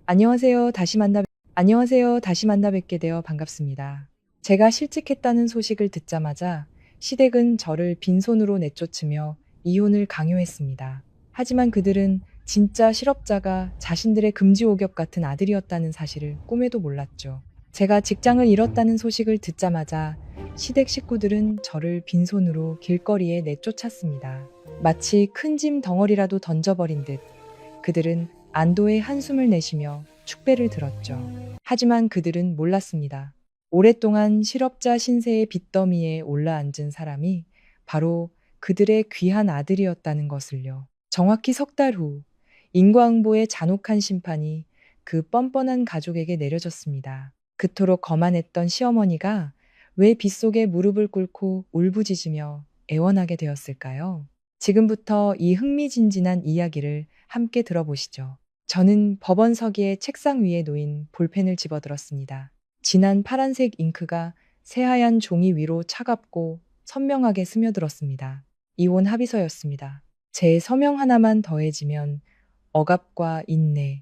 안녕하세요. 다시 만나 뵙게 되어 반갑습니다. 제가 실직했다는 소식을 듣자마자 시댁은 저를 빈손으로 내쫓으며 이혼을 강요했습니다. 하지만 그들은 진짜 실업자가 자신들의 금지옥엽 같은 아들이었다는 사실을 꿈에도 몰랐죠. 제가 직장을 잃었다는 소식을 듣자마자 시댁 식구들은 저를 빈손으로 길거리에 내쫓았습니다. 마치 큰 짐 덩어리라도 던져버린 듯 그들은 안도의 한숨을 내쉬며 축배를 들었죠. 하지만 그들은 몰랐습니다. 오랫동안 실업자 신세의 빚더미에 올라앉은 사람이 바로 그들의 귀한 아들이었다는 것을요. 정확히 석 달 후, 인과응보의 잔혹한 심판이 그 뻔뻔한 가족에게 내려졌습니다. 그토록 거만했던 시어머니가 왜 빗속에 무릎을 꿇고 울부짖으며 애원하게 되었을까요? 지금부터 이 흥미진진한 이야기를 함께 들어보시죠. 저는 법원 서기의 책상 위에 놓인 볼펜을 집어들었습니다. 진한 파란색 잉크가 새하얀 종이 위로 차갑고 선명하게 스며들었습니다. 이혼 합의서였습니다. 제 서명 하나만 더해지면 억압과 인내,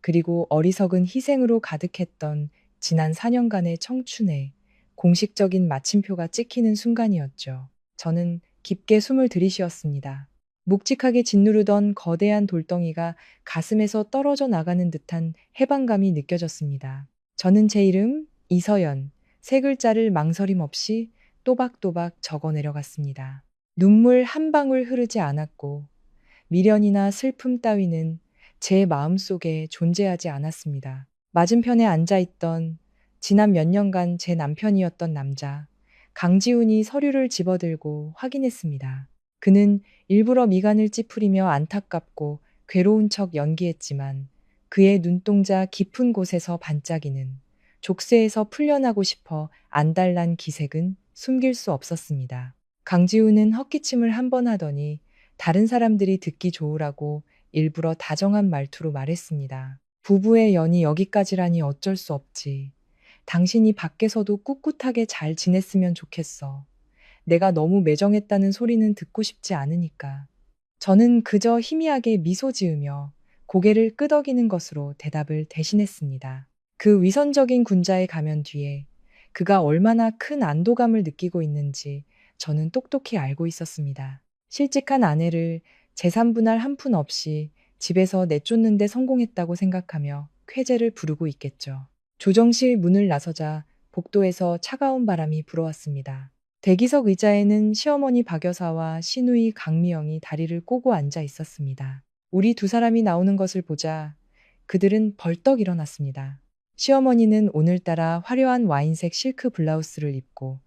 그리고 어리석은 희생으로 가득했던 지난 4년간의 청춘에 공식적인 마침표가 찍히는 순간이었죠. 저는 깊게 숨을 들이쉬었습니다. 묵직하게 짓누르던 거대한 돌덩이가 가슴에서 떨어져 나가는 듯한 해방감이 느껴졌습니다. 저는 제 이름 이서연, 세 글자를 망설임 없이 또박또박 적어 내려갔습니다. 눈물 한 방울 흐르지 않았고 미련이나 슬픔 따위는 제 마음속에 존재하지 않았습니다. 맞은편에 앉아있던 지난 몇 년간 제 남편이었던 남자, 강지훈이 서류를 집어들고 확인했습니다. 그는 일부러 미간을 찌푸리며 안타깝고 괴로운 척 연기했지만 그의 눈동자 깊은 곳에서 반짝이는 족쇄에서 풀려나고 싶어 안달난 기색은 숨길 수 없었습니다. 강지훈은 헛기침을 한 번 하더니 다른 사람들이 듣기 좋으라고 일부러 다정한 말투로 말했습니다. 부부의 연이 여기까지라니 어쩔 수 없지. 당신이 밖에서도 꿋꿋하게 잘 지냈으면 좋겠어. 내가 너무 매정했다는 소리는 듣고 싶지 않으니까. 저는 그저 희미하게 미소 지으며 고개를 끄덕이는 것으로 대답을 대신했습니다. 그 위선적인 군자의 가면 뒤에 그가 얼마나 큰 안도감을 느끼고 있는지 저는 똑똑히 알고 있었습니다. 실직한 아내를 재산분할 한 푼 없이 집에서 내쫓는 데 성공했다고 생각하며 쾌재를 부르고 있겠죠. 조정실 문을 나서자 복도에서 차가운 바람이 불어왔습니다. 대기석 의자에는 시어머니 박 여사와 시누이 강미영이 다리를 꼬고 앉아 있었습니다. 우리 두 사람이 나오는 것을 보자 그들은 벌떡 일어났습니다. 시어머니는 오늘따라 화려한 와인색 실크 블라우스를 입고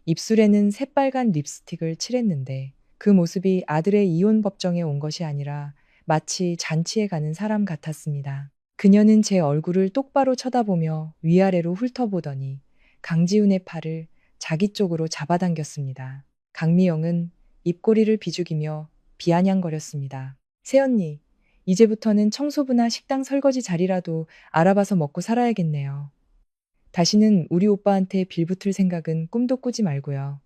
입술에는 새빨간 립스틱을 칠했는데 그 모습이 아들의 이혼 법정에 온 것이 아니라 마치 잔치에 가는 사람 같았습니다. 그녀는 제 얼굴을 똑바로 쳐다보며 위아래로 훑어보더니 강지훈의 팔을 자기 쪽으로 잡아당겼습니다. 강미영은 입꼬리를 비죽이며 비아냥거렸습니다. 새언니, 이제부터는 청소부나 식당 설거지 자리라도 알아봐서 먹고 살아야겠네요. 다시는 우리 오빠한테 빌붙을 생각은 꿈도 꾸지 말고요.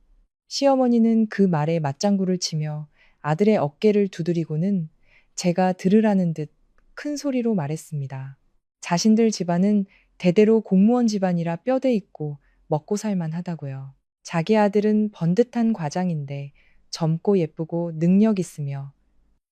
시어머니는 그 말에 맞장구를 치며 아들의 어깨를 두드리고는 제가 들으라는 듯 큰 소리로 말했습니다. 자신들 집안은 대대로 공무원 집안이라 뼈대 있고 먹고 살만 하다고요. 자기 아들은 번듯한 과장인데 젊고 예쁘고 능력 있으며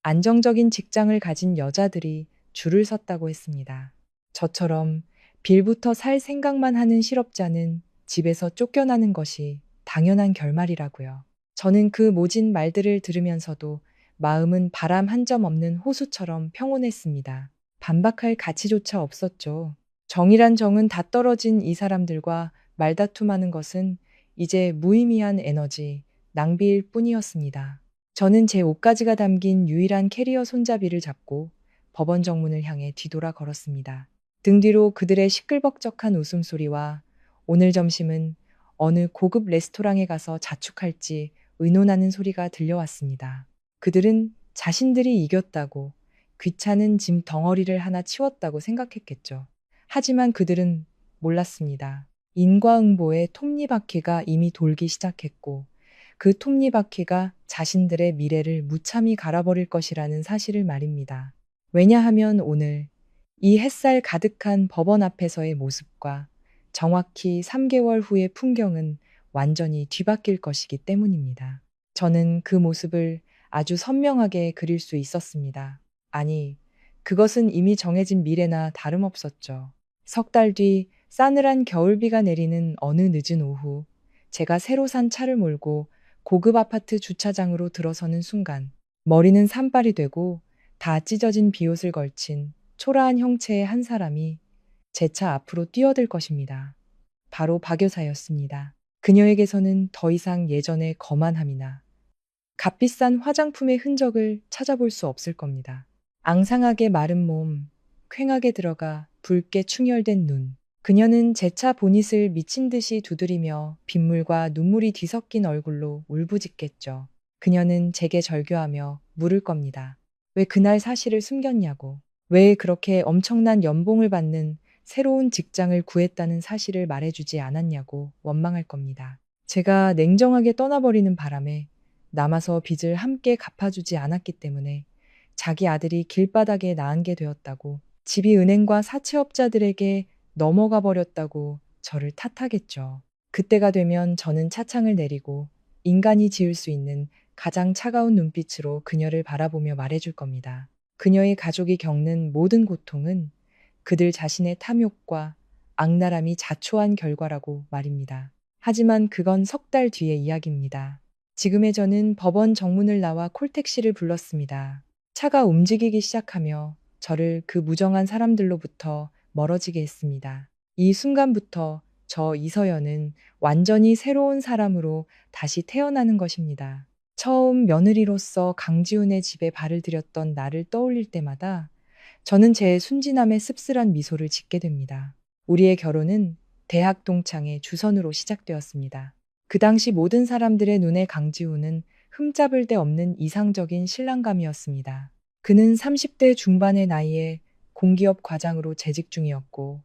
안정적인 직장을 가진 여자들이 줄을 섰다고 했습니다. 저처럼 빌부터 살 생각만 하는 실업자는 집에서 쫓겨나는 것이 당연한 결말이라고요. 저는 그 모진 말들을 들으면서도 마음은 바람 한 점 없는 호수처럼 평온했습니다. 반박할 가치조차 없었죠. 정이란 정은 다 떨어진 이 사람들과 말다툼하는 것은 이제 무의미한 에너지, 낭비일 뿐이었습니다. 저는 제 옷가지가 담긴 유일한 캐리어 손잡이를 잡고 법원 정문을 향해 뒤돌아 걸었습니다. 등 뒤로 그들의 시끌벅적한 웃음소리와 오늘 점심은 어느 고급 레스토랑에 가서 자축할지 의논하는 소리가 들려왔습니다. 그들은 자신들이 이겼다고 귀찮은 짐 덩어리를 하나 치웠다고 생각했겠죠. 하지만 그들은 몰랐습니다. 인과응보의 톱니바퀴가 이미 돌기 시작했고 그 톱니바퀴가 자신들의 미래를 무참히 갈아버릴 것이라는 사실을 말입니다. 왜냐하면 오늘 이 햇살 가득한 법원 앞에서의 모습과 정확히 3개월 후의 풍경은 완전히 뒤바뀔 것이기 때문입니다. 저는 그 모습을 아주 선명하게 그릴 수 있었습니다. 아니, 그것은 이미 정해진 미래나 다름없었죠. 석 달 뒤 싸늘한 겨울비가 내리는 어느 늦은 오후, 제가 새로 산 차를 몰고 고급 아파트 주차장으로 들어서는 순간, 머리는 산발이 되고 다 찢어진 비옷을 걸친 초라한 형체의 한 사람이 제 차 앞으로 뛰어들 것입니다. 바로 박 여사였습니다. 그녀에게서는 더 이상 예전의 거만함이나 값비싼 화장품의 흔적을 찾아볼 수 없을 겁니다. 앙상하게 마른 몸, 퀭하게 들어가 붉게 충혈된 눈. 그녀는 제 차 보닛을 미친 듯이 두드리며 빗물과 눈물이 뒤섞인 얼굴로 울부짖겠죠. 그녀는 제게 절규하며 물을 겁니다. 왜 그날 사실을 숨겼냐고. 왜 그렇게 엄청난 연봉을 받는 새로운 직장을 구했다는 사실을 말해주지 않았냐고 원망할 겁니다. 제가 냉정하게 떠나버리는 바람에 남아서 빚을 함께 갚아주지 않았기 때문에 자기 아들이 길바닥에 나앉게 되었다고, 집이 은행과 사채업자들에게 넘어가 버렸다고 저를 탓하겠죠. 그때가 되면 저는 차창을 내리고 인간이 지을 수 있는 가장 차가운 눈빛으로 그녀를 바라보며 말해줄 겁니다. 그녀의 가족이 겪는 모든 고통은 그들 자신의 탐욕과 악랄함이 자초한 결과라고 말입니다. 하지만 그건 석 달 뒤의 이야기입니다. 지금의 저는 법원 정문을 나와 콜택시를 불렀습니다. 차가 움직이기 시작하며 저를 그 무정한 사람들로부터 멀어지게 했습니다. 이 순간부터 저 이서연은 완전히 새로운 사람으로 다시 태어나는 것입니다. 처음 며느리로서 강지훈의 집에 발을 들였던 나를 떠올릴 때마다 저는 제 순진함에 씁쓸한 미소를 짓게 됩니다. 우리의 결혼은 대학 동창의 주선으로 시작되었습니다. 그 당시 모든 사람들의 눈에 강지훈은 흠잡을 데 없는 이상적인 신랑감이었습니다. 그는 30대 중반의 나이에 공기업 과장으로 재직 중이었고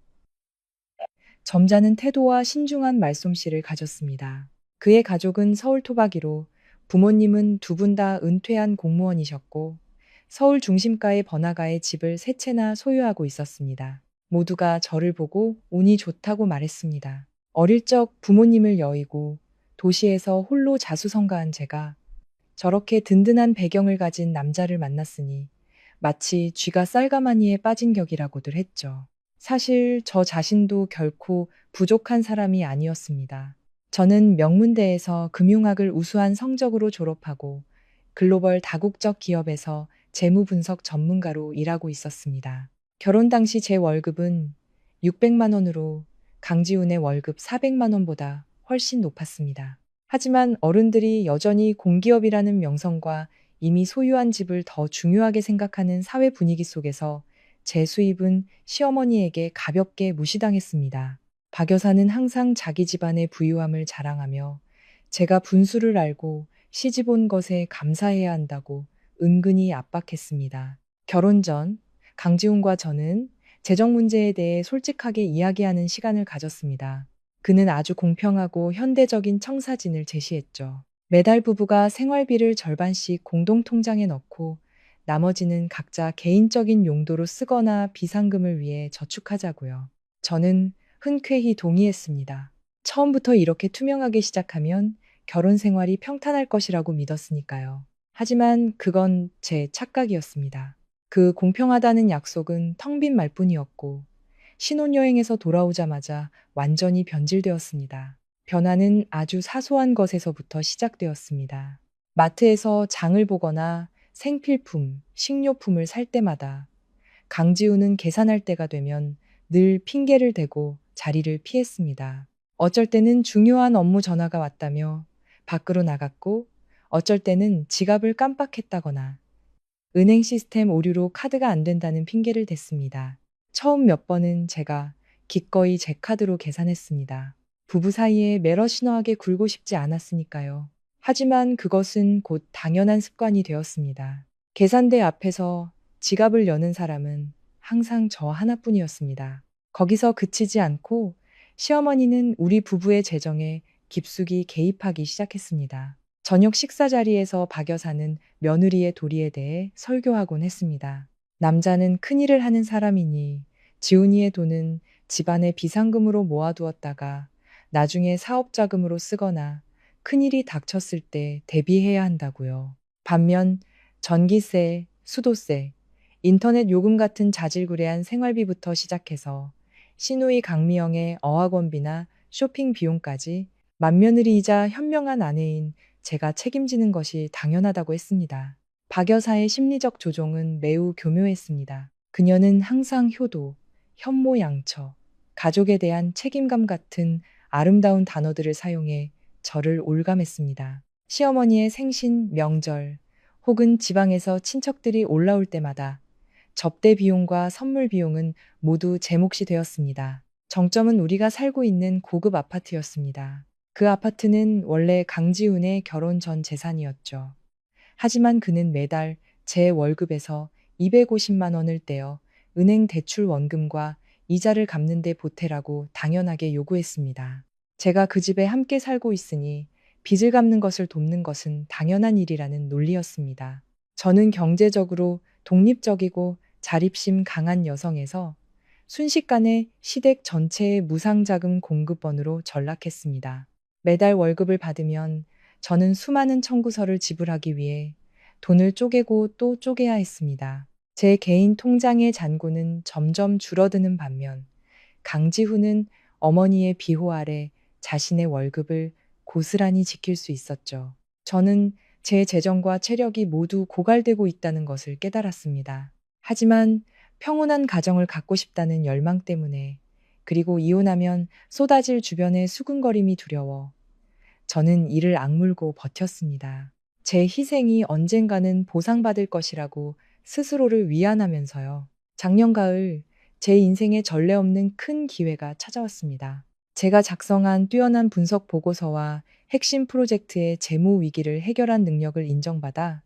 점잖은 태도와 신중한 말솜씨를 가졌습니다. 그의 가족은 서울 토박이로 부모님은 두 분 다 은퇴한 공무원이셨고 서울 중심가의 번화가에 집을 세 채나 소유하고 있었습니다. 모두가 저를 보고 운이 좋다고 말했습니다. 어릴 적 부모님을 여의고 도시에서 홀로 자수성가한 제가 저렇게 든든한 배경을 가진 남자를 만났으니 마치 쥐가 쌀가마니에 빠진 격이라고들 했죠. 사실 저 자신도 결코 부족한 사람이 아니었습니다. 저는 명문대에서 금융학을 우수한 성적으로 졸업하고 글로벌 다국적 기업에서 재무 분석 전문가로 일하고 있었습니다. 결혼 당시 제 월급은 600만 원으로 강지훈의 월급 400만 원보다 훨씬 높았습니다. 하지만 어른들이 여전히 공기업이라는 명성과 이미 소유한 집을 더 중요하게 생각하는 사회 분위기 속에서 제 수입은 시어머니에게 가볍게 무시당했습니다. 박 여사는 항상 자기 집안의 부유함을 자랑하며 제가 분수를 알고 시집 온 것에 감사해야 한다고 은근히 압박했습니다. 결혼 전 강지훈과 저는 재정 문제에 대해 솔직하게 이야기하는 시간을 가졌습니다. 그는 아주 공평하고 현대적인 청사진을 제시했죠. 매달 부부가 생활비를 절반씩 공동통장에 넣고 나머지는 각자 개인적인 용도로 쓰거나 비상금을 위해 저축하자고요. 저는 흔쾌히 동의했습니다. 처음부터 이렇게 투명하게 시작하면 결혼 생활이 평탄할 것이라고 믿었으니까요. 하지만 그건 제 착각이었습니다. 그 공평하다는 약속은 텅 빈 말뿐이었고 신혼여행에서 돌아오자마자 완전히 변질되었습니다. 변화는 아주 사소한 것에서부터 시작되었습니다. 마트에서 장을 보거나 생필품, 식료품을 살 때마다 강지훈은 계산할 때가 되면 늘 핑계를 대고 자리를 피했습니다. 어쩔 때는 중요한 업무 전화가 왔다며 밖으로 나갔고 어쩔 때는 지갑을 깜빡했다거나 은행 시스템 오류로 카드가 안 된다는 핑계를 댔습니다. 처음 몇 번은 제가 기꺼이 제 카드로 계산했습니다. 부부 사이에 매러시너하게 굴고 싶지 않았으니까요. 하지만 그것은 곧 당연한 습관이 되었습니다. 계산대 앞에서 지갑을 여는 사람은 항상 저 하나뿐이었습니다. 거기서 그치지 않고 시어머니는 우리 부부의 재정에 깊숙이 개입하기 시작했습니다. 저녁 식사 자리에서 박 여사는 며느리의 도리에 대해 설교하곤 했습니다. 남자는 큰일을 하는 사람이니 지훈이의 돈은 집안의 비상금으로 모아두었다가 나중에 사업 자금으로 쓰거나 큰일이 닥쳤을 때 대비해야 한다고요. 반면 전기세, 수도세, 인터넷 요금 같은 자질구레한 생활비부터 시작해서 시누이 강미영의 어학원비나 쇼핑 비용까지 맏며느리이자 현명한 아내인 제가 책임지는 것이 당연하다고 했습니다. 박 여사의 심리적 조종은 매우 교묘했습니다. 그녀는 항상 효도, 현모양처, 가족에 대한 책임감 같은 아름다운 단어들을 사용해 저를 올감했습니다. 시어머니의 생신, 명절, 혹은 지방에서 친척들이 올라올 때마다 접대 비용과 선물 비용은 모두 제 몫이 되었습니다. 정점은 우리가 살고 있는 고급 아파트였습니다. 그 아파트는 원래 강지훈의 결혼 전 재산이었죠. 하지만 그는 매달 제 월급에서 250만 원을 떼어 은행 대출 원금과 이자를 갚는 데 보태라고 당연하게 요구했습니다. 제가 그 집에 함께 살고 있으니 빚을 갚는 것을 돕는 것은 당연한 일이라는 논리였습니다. 저는 경제적으로 독립적이고 자립심 강한 여성에서 순식간에 시댁 전체의 무상자금 공급원으로 전락했습니다. 매달 월급을 받으면 저는 수많은 청구서를 지불하기 위해 돈을 쪼개고 또 쪼개야 했습니다. 제 개인 통장의 잔고는 점점 줄어드는 반면 강지훈은 어머니의 비호 아래 자신의 월급을 고스란히 지킬 수 있었죠. 저는 제 재정과 체력이 모두 고갈되고 있다는 것을 깨달았습니다. 하지만 평온한 가정을 갖고 싶다는 열망 때문에, 그리고 이혼하면 쏟아질 주변의 수군거림이 두려워 저는 이를 악물고 버텼습니다. 제 희생이 언젠가는 보상받을 것이라고 스스로를 위안하면서요. 작년 가을 제 인생에 전례 없는 큰 기회가 찾아왔습니다. 제가 작성한 뛰어난 분석 보고서와 핵심 프로젝트의 재무 위기를 해결한 능력을 인정받아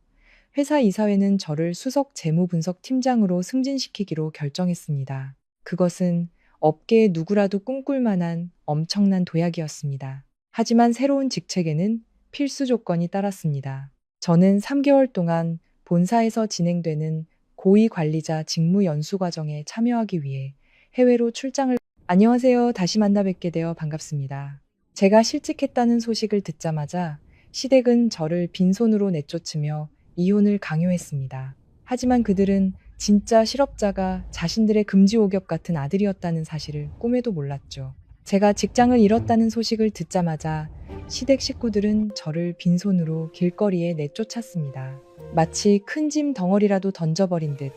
회사 이사회는 저를 수석 재무 분석 팀장으로 승진시키기로 결정했습니다. 그것은 업계의 누구라도 꿈꿀 만한 엄청난 도약이었습니다. 하지만 새로운 직책에는 필수 조건이 따랐습니다. 저는 3개월 동안 본사에서 진행되는 고위 관리자 직무 연수 과정에 참여하기 위해 해외로 출장을 안녕하세요. 다시 만나 뵙게 되어 반갑습니다. 제가 실직했다는 소식을 듣자마자 시댁은 저를 빈손으로 내쫓으며 이혼을 강요했습니다. 하지만 그들은 진짜 실업자가 자신들의 금지옥엽 같은 아들이었다는 사실을 꿈에도 몰랐죠. 제가 직장을 잃었다는 소식을 듣자마자 시댁 식구들은 저를 빈손으로 길거리에 내쫓았습니다. 마치 큰 짐 덩어리라도 던져버린 듯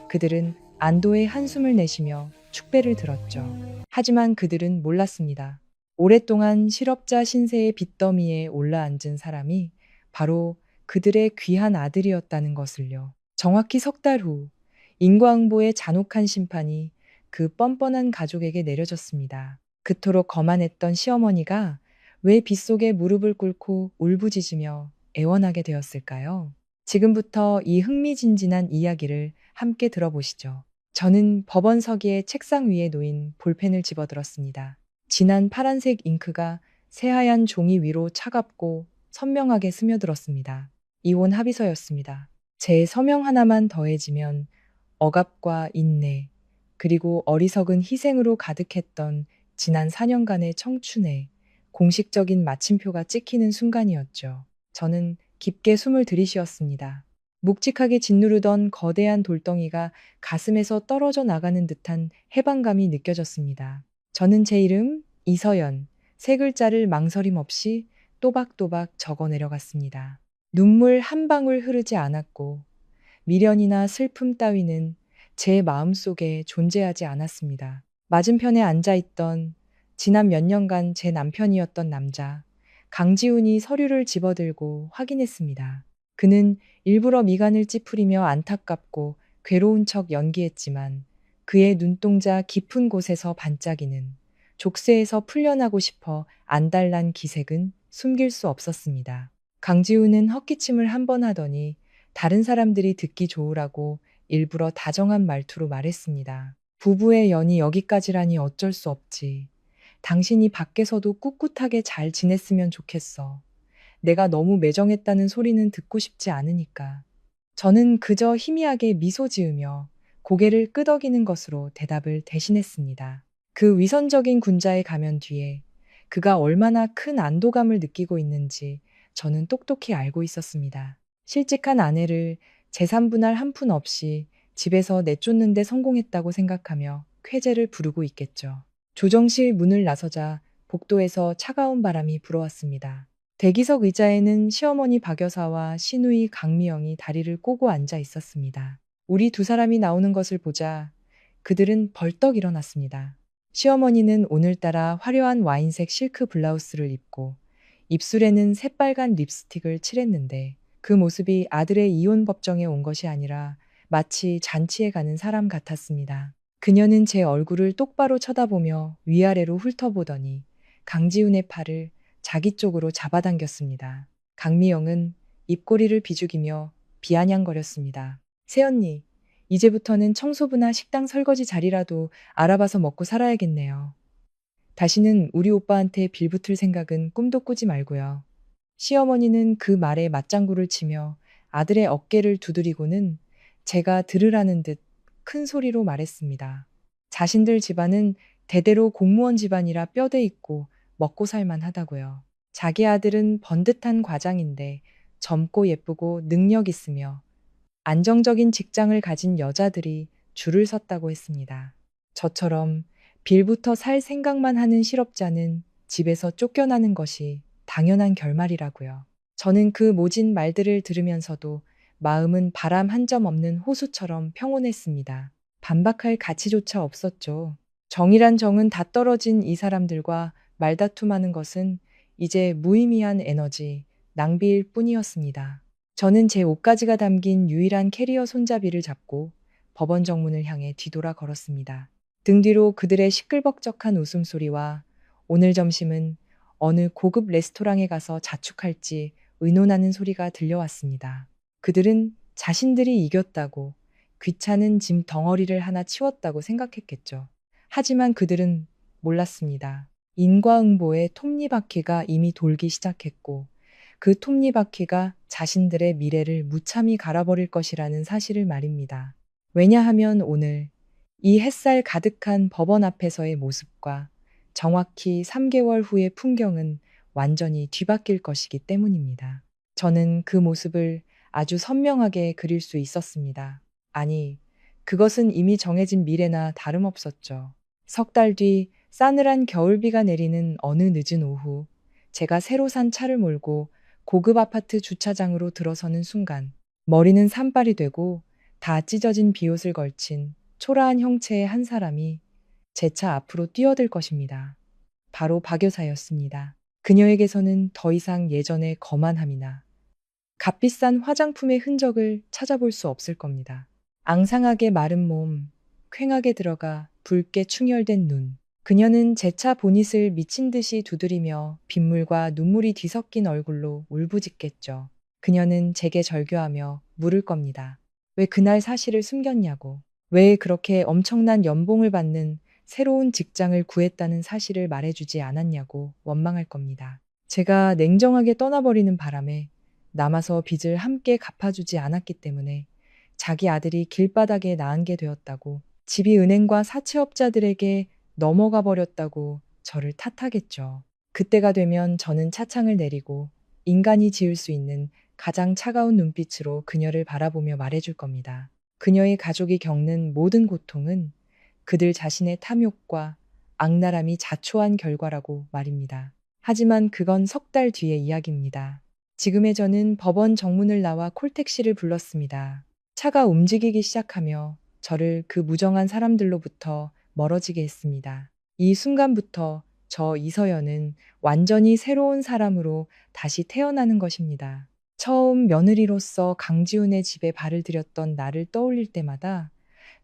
그들은 안도의 한숨을 내쉬며 축배를 들었죠. 하지만 그들은 몰랐습니다. 오랫동안 실업자 신세의 빚더미에 올라앉은 사람이 바로 그들의 귀한 아들이었다는 것을요. 정확히 석 달 후 인과응보의 잔혹한 심판이 그 뻔뻔한 가족에게 내려졌습니다. 그토록 거만했던 시어머니가 왜 빗속에 무릎을 꿇고 울부짖으며 애원하게 되었을까요? 지금부터 이 흥미진진한 이야기를 함께 들어보시죠. 저는 법원 서기의 책상 위에 놓인 볼펜을 집어들었습니다. 진한 파란색 잉크가 새하얀 종이 위로 차갑고 선명하게 스며들었습니다. 이혼 합의서였습니다. 제 서명 하나만 더해지면 억압과 인내, 그리고 어리석은 희생으로 가득했던 지난 4년간의 청춘에 공식적인 마침표가 찍히는 순간이었죠. 저는 깊게 숨을 들이쉬었습니다. 묵직하게 짓누르던 거대한 돌덩이가 가슴에서 떨어져 나가는 듯한 해방감이 느껴졌습니다. 저는 제 이름 이서연, 세 글자를 망설임 없이 또박또박 적어 내려갔습니다. 눈물 한 방울 흐르지 않았고 미련이나 슬픔 따위는 제 마음속에 존재하지 않았습니다. 맞은편에 앉아있던 지난 몇 년간 제 남편이었던 남자, 강지훈이 서류를 집어들고 확인했습니다. 그는 일부러 미간을 찌푸리며 안타깝고 괴로운 척 연기했지만 그의 눈동자 깊은 곳에서 반짝이는 족쇄에서 풀려나고 싶어 안달난 기색은 숨길 수 없었습니다. 강지훈은 헛기침을 한 번 하더니 다른 사람들이 듣기 좋으라고 일부러 다정한 말투로 말했습니다. 부부의 연이 여기까지라니 어쩔 수 없지. 당신이 밖에서도 꿋꿋하게 잘 지냈으면 좋겠어. 내가 너무 매정했다는 소리는 듣고 싶지 않으니까. 저는 그저 희미하게 미소 지으며 고개를 끄덕이는 것으로 대답을 대신했습니다. 그 위선적인 군자의 가면 뒤에 그가 얼마나 큰 안도감을 느끼고 있는지 저는 똑똑히 알고 있었습니다. 실직한 아내를 재산분할 한 푼 없이 집에서 내쫓는 데 성공했다고 생각하며 쾌재를 부르고 있겠죠. 조정실 문을 나서자 복도에서 차가운 바람이 불어왔습니다. 대기석 의자에는 시어머니 박 여사와 시누이 강미영이 다리를 꼬고 앉아 있었습니다. 우리 두 사람이 나오는 것을 보자 그들은 벌떡 일어났습니다. 시어머니는 오늘따라 화려한 와인색 실크 블라우스를 입고 입술에는 새빨간 립스틱을 칠했는데 그 모습이 아들의 이혼 법정에 온 것이 아니라 마치 잔치에 가는 사람 같았습니다. 그녀는 제 얼굴을 똑바로 쳐다보며 위아래로 훑어보더니 강지훈의 팔을 자기 쪽으로 잡아당겼습니다. 강미영은 입꼬리를 비죽이며 비아냥거렸습니다. 새언니, 이제부터는 청소부나 식당 설거지 자리라도 알아봐서 먹고 살아야겠네요. 다시는 우리 오빠한테 빌붙을 생각은 꿈도 꾸지 말고요. 시어머니는 그 말에 맞장구를 치며 아들의 어깨를 두드리고는 제가 들으라는 듯 큰 소리로 말했습니다. 자신들 집안은 대대로 공무원 집안이라 뼈대 있고 먹고 살만 하다고요. 자기 아들은 번듯한 과장인데 젊고 예쁘고 능력 있으며 안정적인 직장을 가진 여자들이 줄을 섰다고 했습니다. 저처럼 빌부터 살 생각만 하는 실업자는 집에서 쫓겨나는 것이 당연한 결말이라고요. 저는 그 모진 말들을 들으면서도 마음은 바람 한 점 없는 호수처럼 평온했습니다. 반박할 가치조차 없었죠. 정이란 정은 다 떨어진 이 사람들과 말다툼하는 것은 이제 무의미한 에너지, 낭비일 뿐이었습니다. 저는 제 옷가지가 담긴 유일한 캐리어 손잡이를 잡고 법원 정문을 향해 뒤돌아 걸었습니다. 등 뒤로 그들의 시끌벅적한 웃음소리와 오늘 점심은 어느 고급 레스토랑에 가서 자축할지 의논하는 소리가 들려왔습니다. 그들은 자신들이 이겼다고 귀찮은 짐 덩어리를 하나 치웠다고 생각했겠죠. 하지만 그들은 몰랐습니다. 인과응보의 톱니바퀴가 이미 돌기 시작했고 그 톱니바퀴가 자신들의 미래를 무참히 갈아버릴 것이라는 사실을 말입니다. 왜냐하면 오늘 이 햇살 가득한 법원 앞에서의 모습과 정확히 3개월 후의 풍경은 완전히 뒤바뀔 것이기 때문입니다. 저는 그 모습을 아주 선명하게 그릴 수 있었습니다. 아니, 그것은 이미 정해진 미래나 다름없었죠. 석 달 뒤 싸늘한 겨울비가 내리는 어느 늦은 오후, 제가 새로 산 차를 몰고 고급 아파트 주차장으로 들어서는 순간, 머리는 산발이 되고 다 찢어진 비옷을 걸친 초라한 형체의 한 사람이 제 차 앞으로 뛰어들 것입니다. 바로 박 여사였습니다. 그녀에게서는 더 이상 예전의 거만함이나 값비싼 화장품의 흔적을 찾아볼 수 없을 겁니다. 앙상하게 마른 몸, 퀭하게 들어가 붉게 충혈된 눈. 그녀는 제 차 보닛을 미친 듯이 두드리며 빗물과 눈물이 뒤섞인 얼굴로 울부짖겠죠. 그녀는 제게 절규하며 물을 겁니다. 왜 그날 사실을 숨겼냐고. 왜 그렇게 엄청난 연봉을 받는 새로운 직장을 구했다는 사실을 말해주지 않았냐고 원망할 겁니다. 제가 냉정하게 떠나버리는 바람에 남아서 빚을 함께 갚아주지 않았기 때문에 자기 아들이 길바닥에 나앉게 되었다고, 집이 은행과 사채업자들에게 넘어가 버렸다고 저를 탓하겠죠. 그때가 되면 저는 차창을 내리고 인간이 지을 수 있는 가장 차가운 눈빛으로 그녀를 바라보며 말해줄 겁니다. 그녀의 가족이 겪는 모든 고통은 그들 자신의 탐욕과 악랄함이 자초한 결과라고 말입니다. 하지만 그건 석 달 뒤의 이야기입니다. 지금의 저는 법원 정문을 나와 콜택시를 불렀습니다. 차가 움직이기 시작하며 저를 그 무정한 사람들로부터 멀어지게 했습니다. 이 순간부터 저 이서연은 완전히 새로운 사람으로 다시 태어나는 것입니다. 처음 며느리로서 강지훈의 집에 발을 들였던 나를 떠올릴 때마다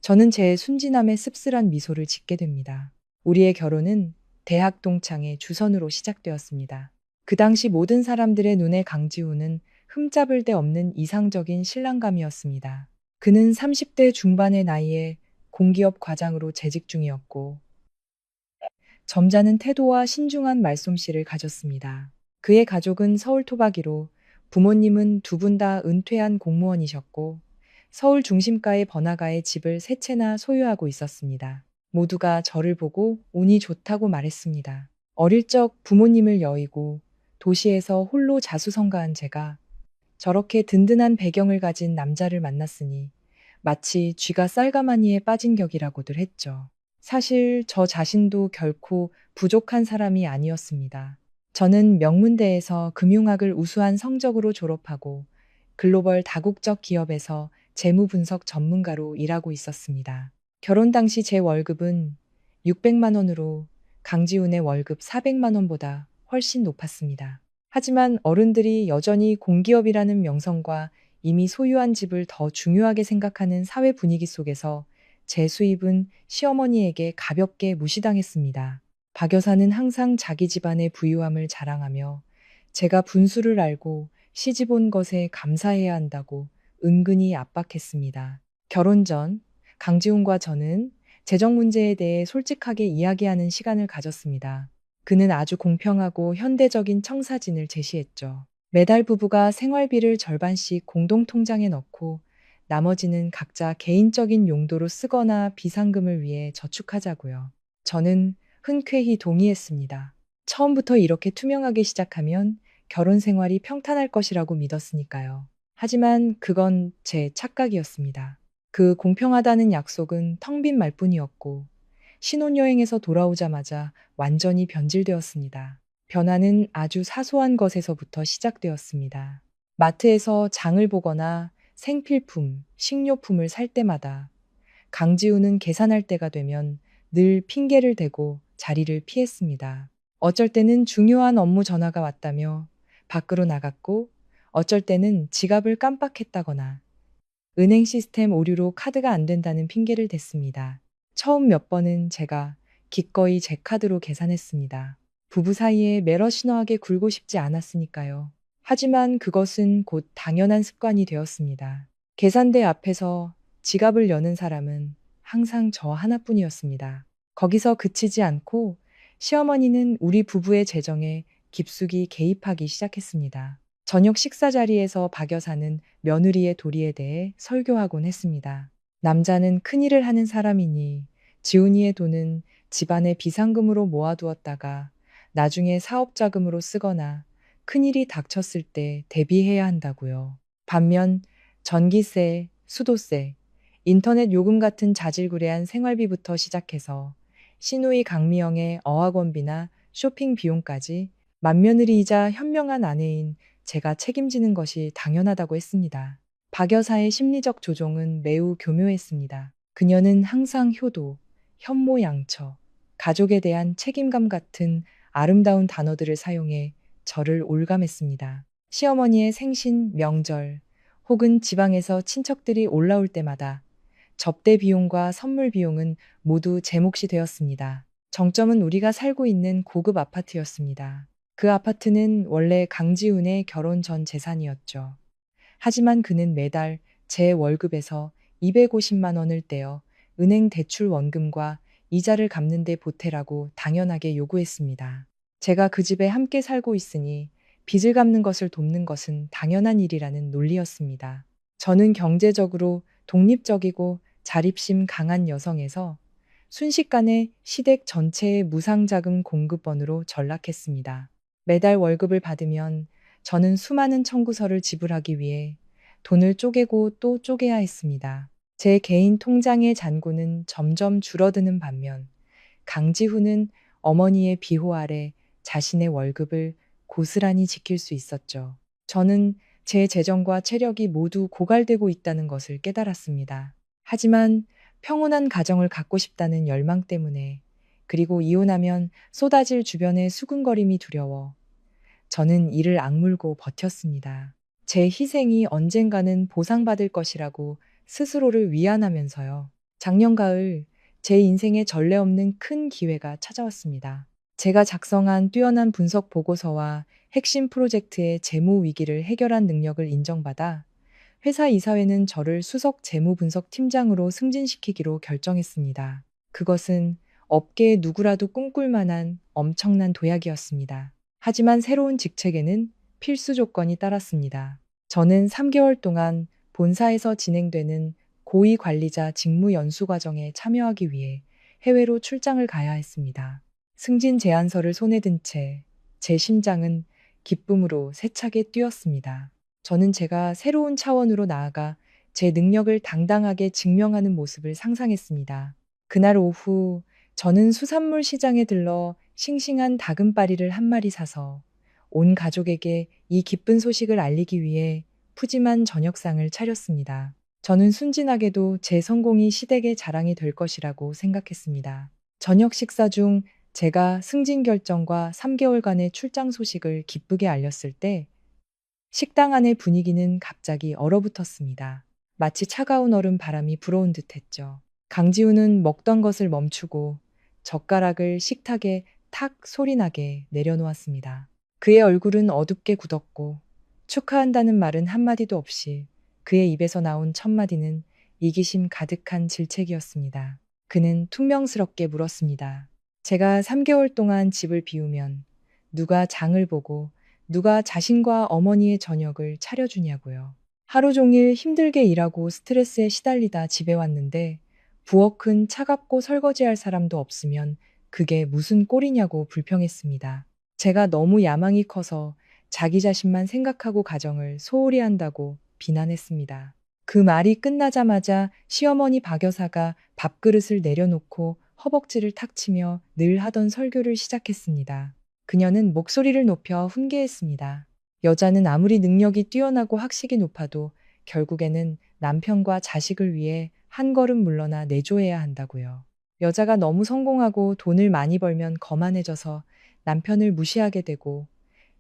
저는 제 순진함에 씁쓸한 미소를 짓게 됩니다. 우리의 결혼은 대학 동창의 주선으로 시작되었습니다. 그 당시 모든 사람들의 눈에 강지훈은 흠잡을 데 없는 이상적인 신랑감이었습니다. 그는 30대 중반의 나이에 공기업 과장으로 재직 중이었고 점잖은 태도와 신중한 말솜씨를 가졌습니다. 그의 가족은 서울 토박이로 부모님은 두 분 다 은퇴한 공무원이셨고 서울 중심가의 번화가에 집을 세 채나 소유하고 있었습니다. 모두가 저를 보고 운이 좋다고 말했습니다. 어릴 적 부모님을 여의고 도시에서 홀로 자수성가한 제가 저렇게 든든한 배경을 가진 남자를 만났으니 마치 쥐가 쌀가마니에 빠진 격이라고들 했죠. 사실 저 자신도 결코 부족한 사람이 아니었습니다. 저는 명문대에서 금융학을 우수한 성적으로 졸업하고 글로벌 다국적 기업에서 재무분석 전문가로 일하고 있었습니다. 결혼 당시 제 월급은 600만 원으로 강지훈의 월급 400만 원보다 훨씬 높았습니다. 하지만 어른들이 여전히 공기업이라는 명성과 이미 소유한 집을 더 중요하게 생각하는 사회 분위기 속에서 제 수입은 시어머니에게 가볍게 무시당했습니다. 박 여사는 항상 자기 집안의 부유함을 자랑하며 제가 분수를 알고 시집 온 것에 감사해야 한다고 은근히 압박했습니다. 결혼 전 강지훈과 저는 재정 문제에 대해 솔직하게 이야기하는 시간을 가졌습니다. 그는 아주 공평하고 현대적인 청사진을 제시했죠. 매달 부부가 생활비를 절반씩 공동통장에 넣고 나머지는 각자 개인적인 용도로 쓰거나 비상금을 위해 저축하자고요. 저는 흔쾌히 동의했습니다. 처음부터 이렇게 투명하게 시작하면 결혼 생활이 평탄할 것이라고 믿었으니까요. 하지만 그건 제 착각이었습니다. 그 공평하다는 약속은 텅 빈 말뿐이었고 신혼여행에서 돌아오자마자 완전히 변질되었습니다. 변화는 아주 사소한 것에서부터 시작되었습니다. 마트에서 장을 보거나 생필품, 식료품을 살 때마다 강지우는 계산할 때가 되면 늘 핑계를 대고 자리를 피했습니다. 어쩔 때는 중요한 업무 전화가 왔다며 밖으로 나갔고 어쩔 때는 지갑을 깜빡했다거나 은행 시스템 오류로 카드가 안 된다는 핑계를 댔습니다. 처음 몇 번은 제가 기꺼이 제 카드로 계산했습니다. 부부 사이에 매러시너하게 굴고 싶지 않았으니까요. 하지만 그것은 곧 당연한 습관이 되었습니다. 계산대 앞에서 지갑을 여는 사람은 항상 저 하나뿐이었습니다. 거기서 그치지 않고 시어머니는 우리 부부의 재정에 깊숙이 개입하기 시작했습니다. 저녁 식사 자리에서 박 여사는 며느리의 도리에 대해 설교하곤 했습니다. 남자는 큰일을 하는 사람이니 지훈이의 돈은 집안의 비상금으로 모아두었다가 나중에 사업 자금으로 쓰거나 큰일이 닥쳤을 때 대비해야 한다고요. 반면 전기세, 수도세, 인터넷 요금 같은 자질구레한 생활비부터 시작해서 시누이 강미영의 어학원비나 쇼핑 비용까지 맏며느리이자 현명한 아내인 제가 책임지는 것이 당연하다고 했습니다. 박 여사의 심리적 조종은 매우 교묘했습니다. 그녀는 항상 효도, 현모양처, 가족에 대한 책임감 같은 아름다운 단어들을 사용해 저를 올감했습니다. 시어머니의 생신, 명절, 혹은 지방에서 친척들이 올라올 때마다 접대 비용과 선물 비용은 모두 제 몫이 되었습니다. 정점은 우리가 살고 있는 고급 아파트였습니다. 그 아파트는 원래 강지훈의 결혼 전 재산이었죠. 하지만 그는 매달 제 월급에서 250만 원을 떼어 은행 대출 원금과 이자를 갚는 데 보태라고 당연하게 요구했습니다. 제가 그 집에 함께 살고 있으니 빚을 갚는 것을 돕는 것은 당연한 일이라는 논리였습니다. 저는 경제적으로 독립적이고 자립심 강한 여성에서 순식간에 시댁 전체의 무상자금 공급원으로 전락했습니다. 매달 월급을 받으면 저는 수많은 청구서를 지불하기 위해 돈을 쪼개고 또 쪼개야 했습니다. 제 개인 통장의 잔고는 점점 줄어드는 반면 강지훈은 어머니의 비호 아래 자신의 월급을 고스란히 지킬 수 있었죠. 저는 제 재정과 체력이 모두 고갈되고 있다는 것을 깨달았습니다. 하지만 평온한 가정을 갖고 싶다는 열망 때문에 그리고 이혼하면 쏟아질 주변의 수군거림이 두려워 저는 이를 악물고 버텼습니다. 제 희생이 언젠가는 보상받을 것이라고 스스로를 위안하면서요. 작년 가을 제 인생에 전례 없는 큰 기회가 찾아왔습니다. 제가 작성한 뛰어난 분석 보고서와 핵심 프로젝트의 재무 위기를 해결한 능력을 인정받아 회사 이사회는 저를 수석 재무 분석 팀장으로 승진시키기로 결정했습니다. 그것은 업계의 누구라도 꿈꿀 만한 엄청난 도약이었습니다. 하지만 새로운 직책에는 필수 조건이 따랐습니다. 저는 3개월 동안 본사에서 진행되는 고위 관리자 직무 연수 과정에 참여하기 위해 해외로 출장을 가야 했습니다. 승진 제안서를 손에 든 채 제 심장은 기쁨으로 세차게 뛰었습니다. 저는 제가 새로운 차원으로 나아가 제 능력을 당당하게 증명하는 모습을 상상했습니다. 그날 오후 저는 수산물 시장에 들러 싱싱한 다금바리를 한 마리 사서 온 가족에게 이 기쁜 소식을 알리기 위해 푸짐한 저녁상을 차렸습니다. 저는 순진하게도 제 성공이 시댁의 자랑이 될 것이라고 생각했습니다. 저녁 식사 중 제가 승진 결정과 3개월간의 출장 소식을 기쁘게 알렸을 때 식당 안의 분위기는 갑자기 얼어붙었습니다. 마치 차가운 얼음 바람이 불어온 듯 했죠. 강지우는 먹던 것을 멈추고 젓가락을 식탁에 탁 소리나게 내려놓았습니다. 그의 얼굴은 어둡게 굳었고 축하한다는 말은 한마디도 없이 그의 입에서 나온 첫마디는 이기심 가득한 질책이었습니다. 그는 퉁명스럽게 물었습니다. 제가 3개월 동안 집을 비우면 누가 장을 보고 누가 자신과 어머니의 저녁을 차려주냐고요. 하루 종일 힘들게 일하고 스트레스에 시달리다 집에 왔는데 부엌은 차갑고 설거지할 사람도 없으면 그게 무슨 꼴이냐고 불평했습니다. 제가 너무 야망이 커서 자기 자신만 생각하고 가정을 소홀히 한다고 비난했습니다. 그 말이 끝나자마자 시어머니 박 여사가 밥그릇을 내려놓고 허벅지를 탁 치며 늘 하던 설교를 시작했습니다. 그녀는 목소리를 높여 훈계했습니다. 여자는 아무리 능력이 뛰어나고 학식이 높아도 결국에는 남편과 자식을 위해 한 걸음 물러나 내조해야 한다고요. 여자가 너무 성공하고 돈을 많이 벌면 거만해져서 남편을 무시하게 되고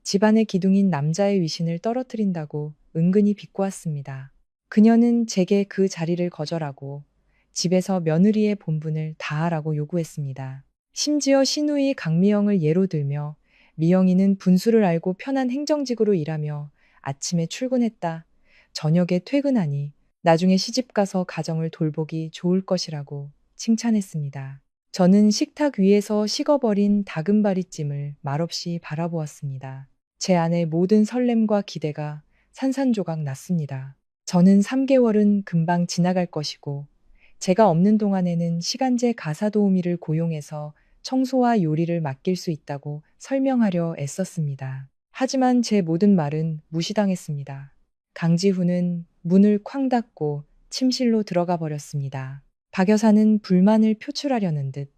집안의 기둥인 남자의 위신을 떨어뜨린다고 은근히 비꼬았습니다. 그녀는 제게 그 자리를 거절하고 집에서 며느리의 본분을 다하라고 요구했습니다. 심지어 시누이 강미영을 예로 들며 미영이는 분수를 알고 편한 행정직으로 일하며 아침에 출근했다. 저녁에 퇴근하니 나중에 시집가서 가정을 돌보기 좋을 것이라고 칭찬했습니다. 저는 식탁 위에서 식어버린 다금바리찜을 말없이 바라보았습니다. 제 안의 모든 설렘과 기대가 산산조각 났습니다. 저는 3개월은 금방 지나갈 것이고 제가 없는 동안에는 시간제 가사 도우미를 고용해서 청소와 요리를 맡길 수 있다고 설명하려 애썼습니다. 하지만 제 모든 말은 무시당했습니다. 강지훈은 문을 쾅 닫고 침실로 들어가 버렸습니다. 박 여사는 불만을 표출하려는 듯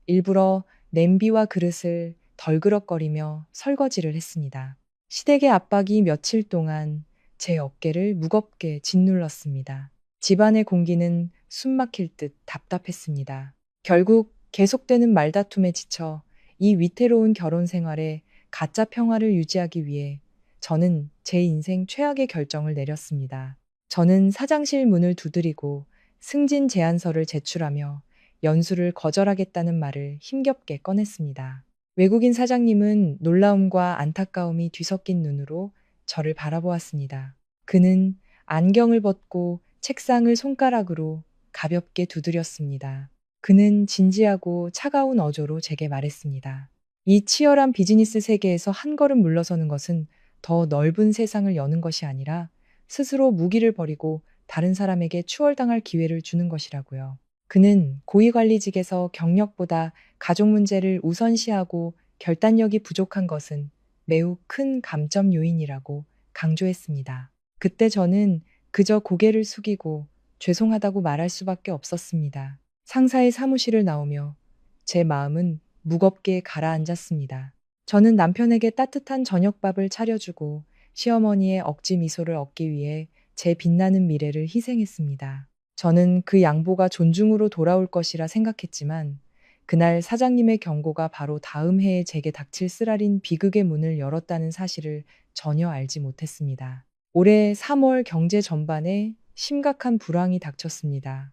일부러 냄비와 그릇을 덜그럭거리며 설거지를 했습니다. 시댁의 압박이 며칠 동안 제 어깨를 무겁게 짓눌렀습니다. 집안의 공기는 숨막힐 듯 답답했습니다. 결국 계속되는 말다툼에 지쳐 이 위태로운 결혼 생활에 가짜 평화를 유지하기 위해 저는 제 인생 최악의 결정을 내렸습니다. 저는 사장실 문을 두드리고 승진 제안서를 제출하며 연수를 거절하겠다는 말을 힘겹게 꺼냈습니다. 외국인 사장님은 놀라움과 안타까움이 뒤섞인 눈으로 저를 바라보았습니다. 그는 안경을 벗고 책상을 손가락으로 가볍게 두드렸습니다. 그는 진지하고 차가운 어조로 제게 말했습니다. 이 치열한 비즈니스 세계에서 한 걸음 물러서는 것은 더 넓은 세상을 여는 것이 아니라 스스로 무기를 버리고 다른 사람에게 추월당할 기회를 주는 것이라고요. 그는 고위관리직에서 경력보다 가족 문제를 우선시하고 결단력이 부족한 것은 매우 큰 감점 요인이라고 강조했습니다. 그때 저는 그저 고개를 숙이고 죄송하다고 말할 수밖에 없었습니다. 상사의 사무실을 나오며 제 마음은 무겁게 가라앉았습니다. 저는 남편에게 따뜻한 저녁밥을 차려주고 시어머니의 억지 미소를 얻기 위해 제 빛나는 미래를 희생했습니다. 저는 그 양보가 존중으로 돌아올 것이라 생각했지만 그날 사장님의 경고가 바로 다음 해에 제게 닥칠 쓰라린 비극의 문을 열었다는 사실을 전혀 알지 못했습니다. 올해 3월 경제 전반에 심각한 불황이 닥쳤습니다.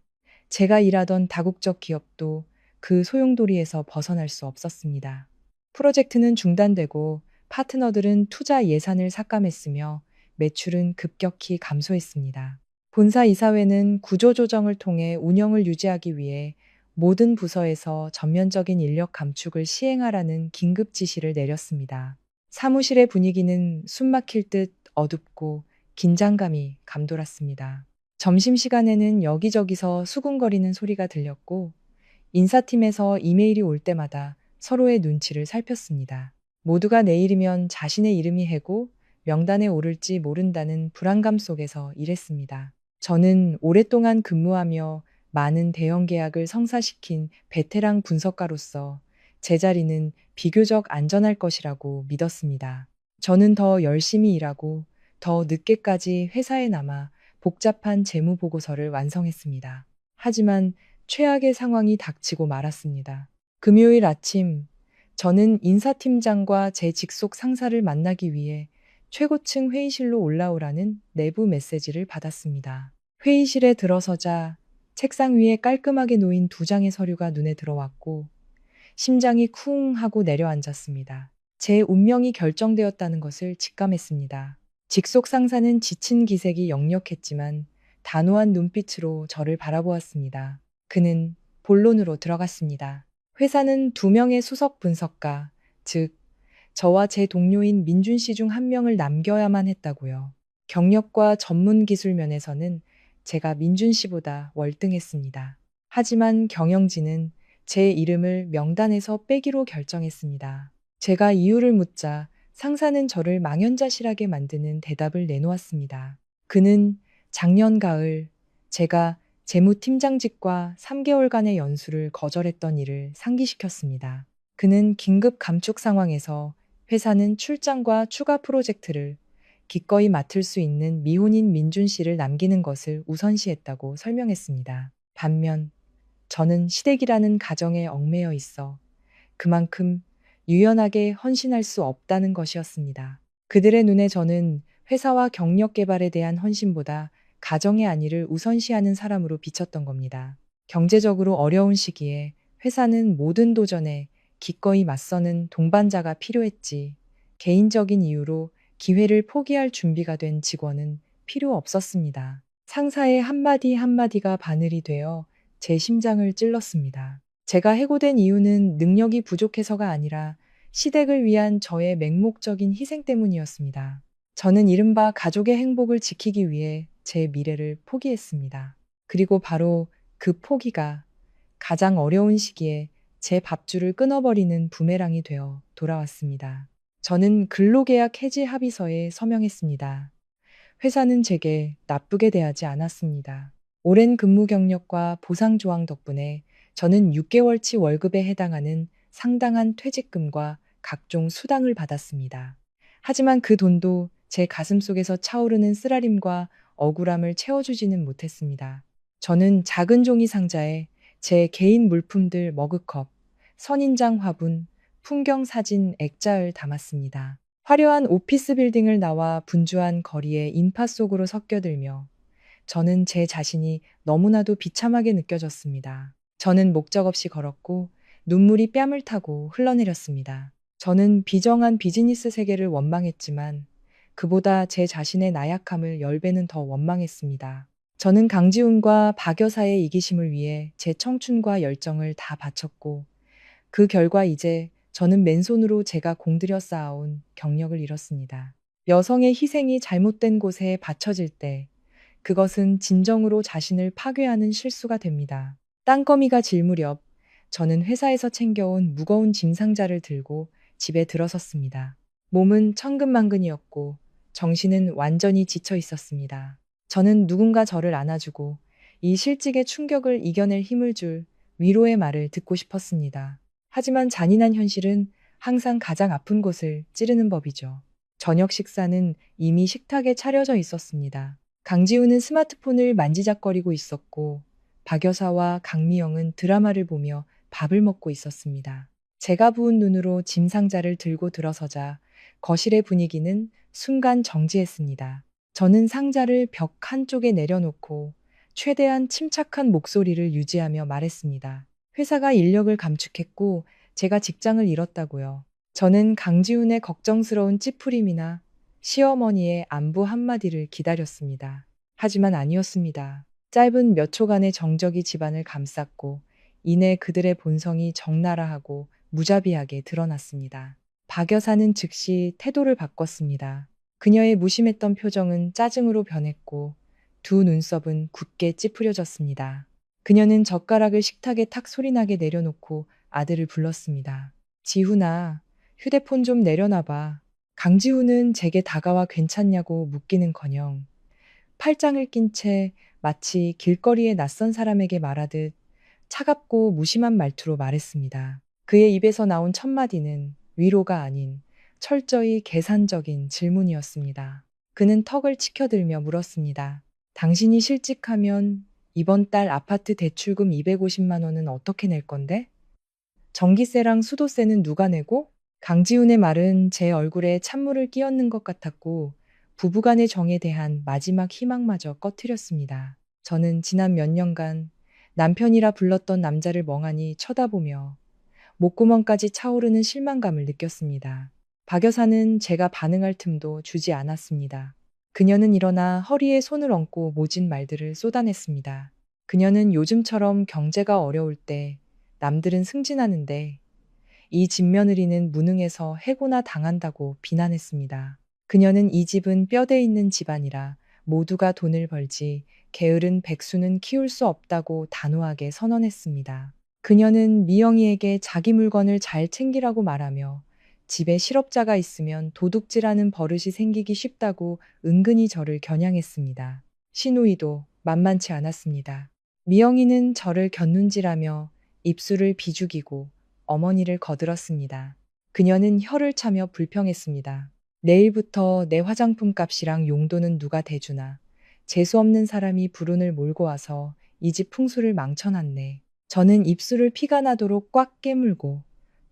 제가 일하던 다국적 기업도 그 소용돌이에서 벗어날 수 없었습니다. 프로젝트는 중단되고 파트너들은 투자 예산을 삭감했으며 매출은 급격히 감소했습니다. 본사 이사회는 구조조정을 통해 운영을 유지하기 위해 모든 부서에서 전면적인 인력 감축을 시행하라는 긴급 지시를 내렸습니다. 사무실의 분위기는 숨막힐 듯 어둡고 긴장감이 감돌았습니다. 점심시간에는 여기저기서 수군거리는 소리가 들렸고 인사팀에서 이메일이 올 때마다 서로의 눈치를 살폈습니다. 모두가 내일이면 자신의 이름이 해고 명단에 오를지 모른다는 불안감 속에서 일했습니다. 저는 오랫동안 근무하며 많은 대형 계약을 성사시킨 베테랑 분석가로서 제 자리는 비교적 안전할 것이라고 믿었습니다. 저는 더 열심히 일하고 더 늦게까지 회사에 남아 복잡한 재무 보고서를 완성했습니다. 하지만 최악의 상황이 닥치고 말았습니다. 금요일 아침, 저는 인사팀장과 제 직속 상사를 만나기 위해 최고층 회의실로 올라오라는 내부 메시지를 받았습니다. 회의실에 들어서자 책상 위에 깔끔하게 놓인 두 장의 서류가 눈에 들어왔고 심장이 쿵 하고 내려앉았습니다. 제 운명이 결정되었다는 것을 직감했습니다. 직속 상사는 지친 기색이 역력했지만 단호한 눈빛으로 저를 바라보았습니다. 그는 본론으로 들어갔습니다. 회사는 2명의 수석 분석가, 즉 저와 제 동료인 민준 씨 중 한 명을 남겨야만 했다고요. 경력과 전문 기술 면에서는 제가 민준 씨보다 월등했습니다. 하지만 경영진은 제 이름을 명단에서 빼기로 결정했습니다. 제가 이유를 묻자 상사는 저를 망연자실하게 만드는 대답을 내놓았습니다. 그는 작년 가을 제가 재무팀장직과 3개월간의 연수를 거절했던 일을 상기시켰습니다. 그는 긴급 감축 상황에서 회사는 출장과 추가 프로젝트를 기꺼이 맡을 수 있는 미혼인 민준 씨를 남기는 것을 우선시했다고 설명했습니다. 반면 저는 시댁이라는 가정에 얽매여 있어 그만큼 유연하게 헌신할 수 없다는 것이었습니다. 그들의 눈에 저는 회사와 경력 개발에 대한 헌신보다 가정의 안위를 우선시하는 사람으로 비쳤던 겁니다. 경제적으로 어려운 시기에 회사는 모든 도전에 기꺼이 맞서는 동반자가 필요했지, 개인적인 이유로 기회를 포기할 준비가 된 직원은 필요 없었습니다. 상사의 한마디 한마디가 바늘이 되어 제 심장을 찔렀습니다. 제가 해고된 이유는 능력이 부족해서가 아니라 시댁을 위한 저의 맹목적인 희생 때문이었습니다. 저는 이른바 가족의 행복을 지키기 위해 제 미래를 포기했습니다. 그리고 바로 그 포기가 가장 어려운 시기에 제 밥줄을 끊어버리는 부메랑이 되어 돌아왔습니다. 저는 근로계약 해지 합의서에 서명했습니다. 회사는 제게 나쁘게 대하지 않았습니다. 오랜 근무 경력과 보상 조항 덕분에 저는 6개월치 월급에 해당하는 상당한 퇴직금과 각종 수당을 받았습니다. 하지만 그 돈도 제 가슴 속에서 차오르는 쓰라림과 억울함을 채워주지는 못했습니다. 저는 작은 종이 상자에 제 개인 물품들 머그컵, 선인장 화분, 풍경 사진 액자를 담았습니다. 화려한 오피스 빌딩을 나와 분주한 거리의 인파 속으로 섞여들며 저는 제 자신이 너무나도 비참하게 느껴졌습니다. 저는 목적 없이 걸었고 눈물이 뺨을 타고 흘러내렸습니다. 저는 비정한 비즈니스 세계를 원망했지만 그보다 제 자신의 나약함을 10배는 더 원망했습니다. 저는 강지훈과 박 여사의 이기심을 위해 제 청춘과 열정을 다 바쳤고 그 결과 이제 저는 맨손으로 제가 공들여 쌓아온 경력을 잃었습니다. 여성의 희생이 잘못된 곳에 바쳐질 때 그것은 진정으로 자신을 파괴하는 실수가 됩니다. 땅거미가 질 무렵 저는 회사에서 챙겨온 무거운 짐 상자를 들고 집에 들어섰습니다. 몸은 천근만근이었고 정신은 완전히 지쳐 있었습니다. 저는 누군가 저를 안아주고 이 실직의 충격을 이겨낼 힘을 줄 위로의 말을 듣고 싶었습니다. 하지만 잔인한 현실은 항상 가장 아픈 곳을 찌르는 법이죠. 저녁 식사는 이미 식탁에 차려져 있었습니다. 강지훈은 스마트폰을 만지작거리고 있었고 박 여사와 강미영은 드라마를 보며 밥을 먹고 있었습니다. 제가 부은 눈으로 짐 상자를 들고 들어서자 거실의 분위기는 순간 정지했습니다. 저는 상자를 벽 한쪽에 내려놓고 최대한 침착한 목소리를 유지하며 말했습니다. 회사가 인력을 감축했고 제가 직장을 잃었다고요. 저는 강지훈의 걱정스러운 찌푸림이나 시어머니의 안부 한마디를 기다렸습니다. 하지만 아니었습니다. 짧은 몇 초간의 정적이 집안을 감쌌고 이내 그들의 본성이 적나라하고 무자비하게 드러났습니다. 박 여사는 즉시 태도를 바꿨습니다. 그녀의 무심했던 표정은 짜증으로 변했고 두 눈썹은 굳게 찌푸려졌습니다. 그녀는 젓가락을 식탁에 탁 소리나게 내려놓고 아들을 불렀습니다. 지훈아, 휴대폰 좀 내려놔봐. 강지훈은 제게 다가와 괜찮냐고 묻기는커녕 팔짱을 낀 채 마치 길거리의 낯선 사람에게 말하듯 차갑고 무심한 말투로 말했습니다. 그의 입에서 나온 첫 마디는 위로가 아닌 철저히 계산적인 질문이었습니다. 그는 턱을 치켜들며 물었습니다. 당신이 실직하면 이번 달 아파트 대출금 250만 원은 어떻게 낼 건데? 전기세랑 수도세는 누가 내고? 강지훈의 말은 제 얼굴에 찬물을 끼얹는 것 같았고 부부간의 정에 대한 마지막 희망마저 꺼트렸습니다. 저는 지난 몇 년간 남편이라 불렀던 남자를 멍하니 쳐다보며 목구멍까지 차오르는 실망감을 느꼈습니다. 박 여사는 제가 반응할 틈도 주지 않았습니다. 그녀는 일어나 허리에 손을 얹고 모진 말들을 쏟아냈습니다. 그녀는 요즘처럼 경제가 어려울 때 남들은 승진하는데 이 맏며느리는 무능해서 해고나 당한다고 비난했습니다. 그녀는 이 집은 뼈대 있는 집안이라 모두가 돈을 벌지 게으른 백수는 키울 수 없다고 단호하게 선언했습니다. 그녀는 미영이에게 자기 물건을 잘 챙기라고 말하며 집에 실업자가 있으면 도둑질하는 버릇이 생기기 쉽다고 은근히 저를 겨냥했습니다. 시누이도 만만치 않았습니다. 미영이는 저를 곁눈질하며 입술을 비죽이고 어머니를 거들었습니다. 그녀는 혀를 차며 불평했습니다. 내일부터 내 화장품 값이랑 용돈은 누가 대주나. 재수없는 사람이 불운을 몰고 와서 이 집 풍수를 망쳐놨네. 저는 입술을 피가 나도록 꽉 깨물고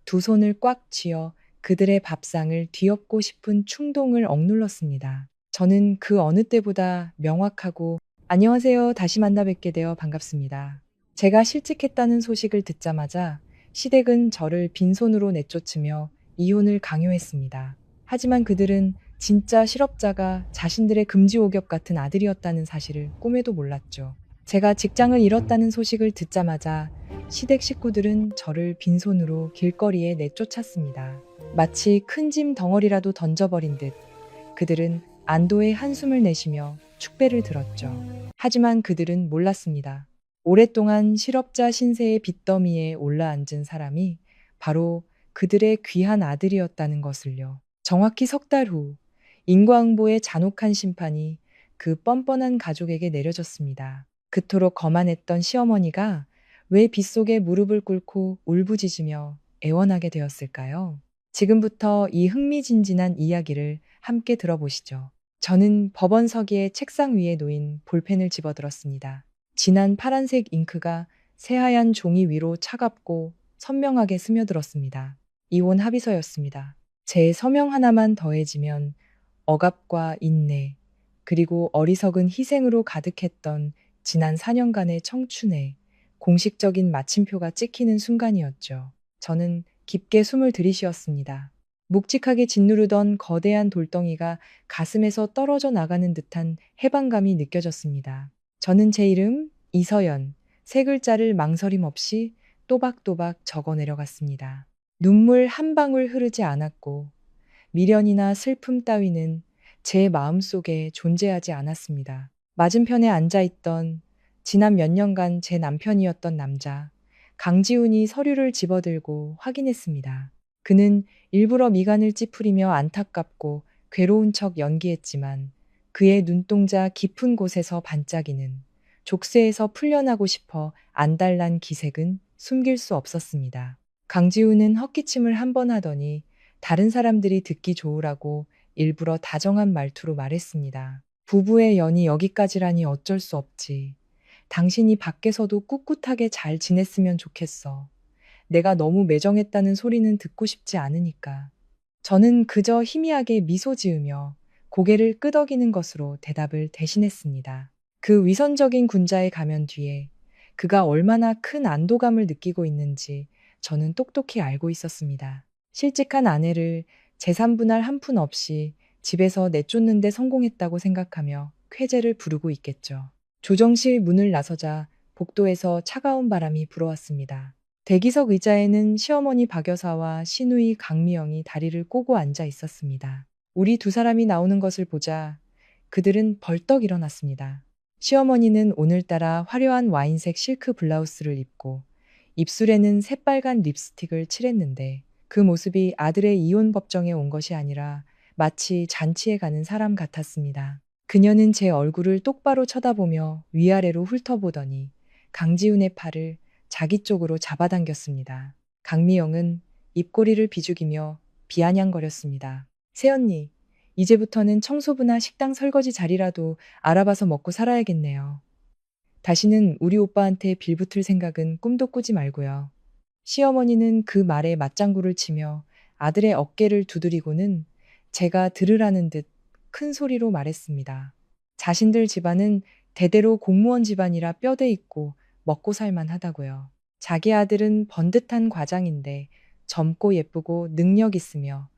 두 손을 꽉 쥐어 그들의 밥상을 뒤엎고 싶은 충동을 억눌렀습니다. 저는 그 어느 때보다 명확하고 안녕하세요. 다시 만나 뵙게 되어 반갑습니다. 제가 실직했다는 소식을 듣자마자 시댁은 저를 빈손으로 내쫓으며 이혼을 강요했습니다. 하지만 그들은 진짜 실업자가 자신들의 금지옥엽 같은 아들이었다는 사실을 꿈에도 몰랐죠. 제가 직장을 잃었다는 소식을 듣자마자 시댁 식구들은 저를 빈손으로 길거리에 내쫓았습니다. 마치 큰 짐 덩어리라도 던져버린 듯 그들은 안도의 한숨을 내쉬며 축배를 들었죠. 하지만 그들은 몰랐습니다. 오랫동안 실업자 신세의 빚더미에 올라앉은 사람이 바로 그들의 귀한 아들이었다는 것을요. 정확히 석 달 후 인과응보의 잔혹한 심판이 그 뻔뻔한 가족에게 내려졌습니다. 그토록 거만했던 시어머니가 왜 빗속에 무릎을 꿇고 울부짖으며 애원하게 되었을까요? 지금부터 이 흥미진진한 이야기를 함께 들어보시죠. 저는 법원 서기의 책상 위에 놓인 볼펜을 집어들었습니다. 진한 파란색 잉크가 새하얀 종이 위로 차갑고 선명하게 스며들었습니다. 이혼 합의서였습니다. 제 서명 하나만 더해지면 억압과 인내, 그리고 어리석은 희생으로 가득했던 지난 4년간의 청춘에 공식적인 마침표가 찍히는 순간이었죠. 저는 깊게 숨을 들이쉬었습니다. 묵직하게 짓누르던 거대한 돌덩이가 가슴에서 떨어져 나가는 듯한 해방감이 느껴졌습니다. 저는 제 이름 이서연, 세 글자를 망설임 없이 또박또박 적어 내려갔습니다. 눈물 한 방울 흐르지 않았고 미련이나 슬픔 따위는 제 마음속에 존재하지 않았습니다. 맞은편에 앉아있던 지난 몇 년간 제 남편이었던 남자, 강지훈이 서류를 집어들고 확인했습니다. 그는 일부러 미간을 찌푸리며 안타깝고 괴로운 척 연기했지만 그의 눈동자 깊은 곳에서 반짝이는 족쇄에서 풀려나고 싶어 안달난 기색은 숨길 수 없었습니다. 강지훈은 헛기침을 한 번 하더니 다른 사람들이 듣기 좋으라고 일부러 다정한 말투로 말했습니다. 부부의 연이 여기까지라니 어쩔 수 없지. 당신이 밖에서도 꿋꿋하게 잘 지냈으면 좋겠어. 내가 너무 매정했다는 소리는 듣고 싶지 않으니까. 저는 그저 희미하게 미소 지으며 고개를 끄덕이는 것으로 대답을 대신했습니다. 그 위선적인 군자의 가면 뒤에 그가 얼마나 큰 안도감을 느끼고 있는지 저는 똑똑히 알고 있었습니다. 실직한 아내를 재산분할 한 푼 없이 집에서 내쫓는 데 성공했다고 생각하며 쾌재를 부르고 있겠죠. 조정실 문을 나서자 복도에서 차가운 바람이 불어왔습니다. 대기석 의자에는 시어머니 박 여사와 시누이 강미영이 다리를 꼬고 앉아 있었습니다. 우리 두 사람이 나오는 것을 보자 그들은 벌떡 일어났습니다. 시어머니는 오늘따라 화려한 와인색 실크 블라우스를 입고 입술에는 새빨간 립스틱을 칠했는데 그 모습이 아들의 이혼 법정에 온 것이 아니라 마치 잔치에 가는 사람 같았습니다. 그녀는 제 얼굴을 똑바로 쳐다보며 위아래로 훑어보더니 강지훈의 팔을 자기 쪽으로 잡아당겼습니다. 강미영은 입꼬리를 비죽이며 비아냥거렸습니다. 새언니, 이제부터는 청소부나 식당 설거지 자리라도 알아봐서 먹고 살아야겠네요. 다시는 우리 오빠한테 빌붙을 생각은 꿈도 꾸지 말고요. 시어머니는 그 말에 맞장구를 치며 아들의 어깨를 두드리고는 제가 들으라는 듯 큰 소리로 말했습니다. 자신들 집안은 대대로 공무원 집안이라 뼈대 있고 먹고 살만 하다고요. 자기 아들은 번듯한 과장인데 젊고 예쁘고 능력 있으며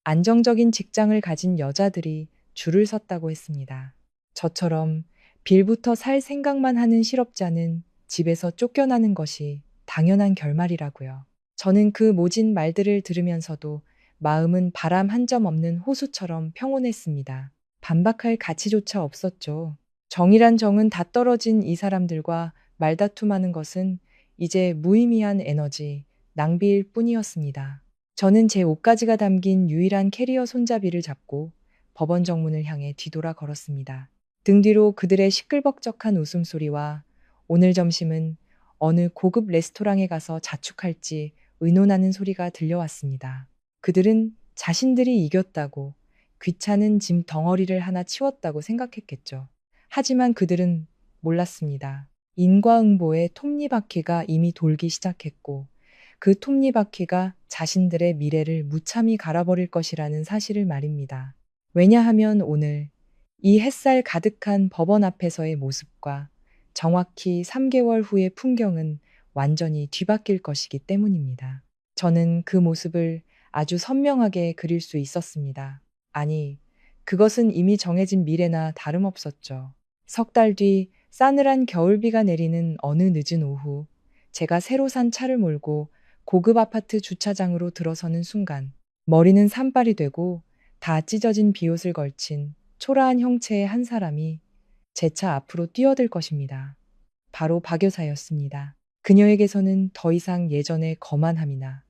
안정적인 직장을 가진 여자들이 줄을 섰다고 했습니다. 저처럼 빌부터 살 생각만 하는 실업자는 집에서 쫓겨나는 것이 당연한 결말이라고요. 저는 그 모진 말들을 들으면서도 마음은 바람 한 점 없는 호수처럼 평온했습니다. 반박할 가치조차 없었죠. 정이란 정은 다 떨어진 이 사람들과 말다툼하는 것은 이제 무의미한 에너지, 낭비일 뿐이었습니다. 저는 제 옷가지가 담긴 유일한 캐리어 손잡이를 잡고 법원 정문을 향해 뒤돌아 걸었습니다. 등 뒤로 그들의 시끌벅적한 웃음소리와 오늘 점심은 어느 고급 레스토랑에 가서 자축할지 의논하는 소리가 들려왔습니다. 그들은 자신들이 이겼다고 귀찮은 짐 덩어리를 하나 치웠다고 생각했겠죠. 하지만 그들은 몰랐습니다. 인과응보의 톱니바퀴가 이미 돌기 시작했고 그 톱니바퀴가 자신들의 미래를 무참히 갈아버릴 것이라는 사실을 말입니다. 왜냐하면 오늘 이 햇살 가득한 법원 앞에서의 모습과 정확히 3개월 후의 풍경은 완전히 뒤바뀔 것이기 때문입니다. 저는 그 모습을 아주 선명하게 그릴 수 있었습니다. 아니, 그것은 이미 정해진 미래나 다름없었죠. 석 달 뒤 싸늘한 겨울비가 내리는 어느 늦은 오후, 제가 새로 산 차를 몰고 고급 아파트 주차장으로 들어서는 순간, 머리는 산발이 되고 다 찢어진 비옷을 걸친 초라한 형체의 한 사람이 제 차 앞으로 뛰어들 것입니다. 바로 박 여사였습니다. 그녀에게서는 더 이상 예전의 거만함이나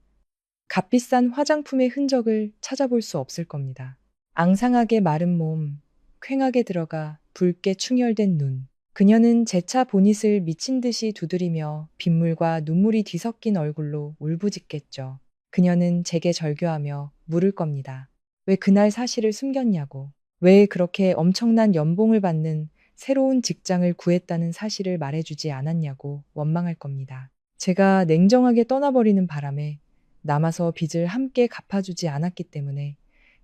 값비싼 화장품의 흔적을 찾아볼 수 없을 겁니다. 앙상하게 마른 몸, 퀭하게 들어가 붉게 충혈된 눈. 그녀는 제 차 보닛을 미친 듯이 두드리며 빗물과 눈물이 뒤섞인 얼굴로 울부짖겠죠. 그녀는 제게 절규하며 물을 겁니다. 왜 그날 사실을 숨겼냐고. 왜 그렇게 엄청난 연봉을 받는 새로운 직장을 구했다는 사실을 말해주지 않았냐고 원망할 겁니다. 제가 냉정하게 떠나버리는 바람에 남아서 빚을 함께 갚아주지 않았기 때문에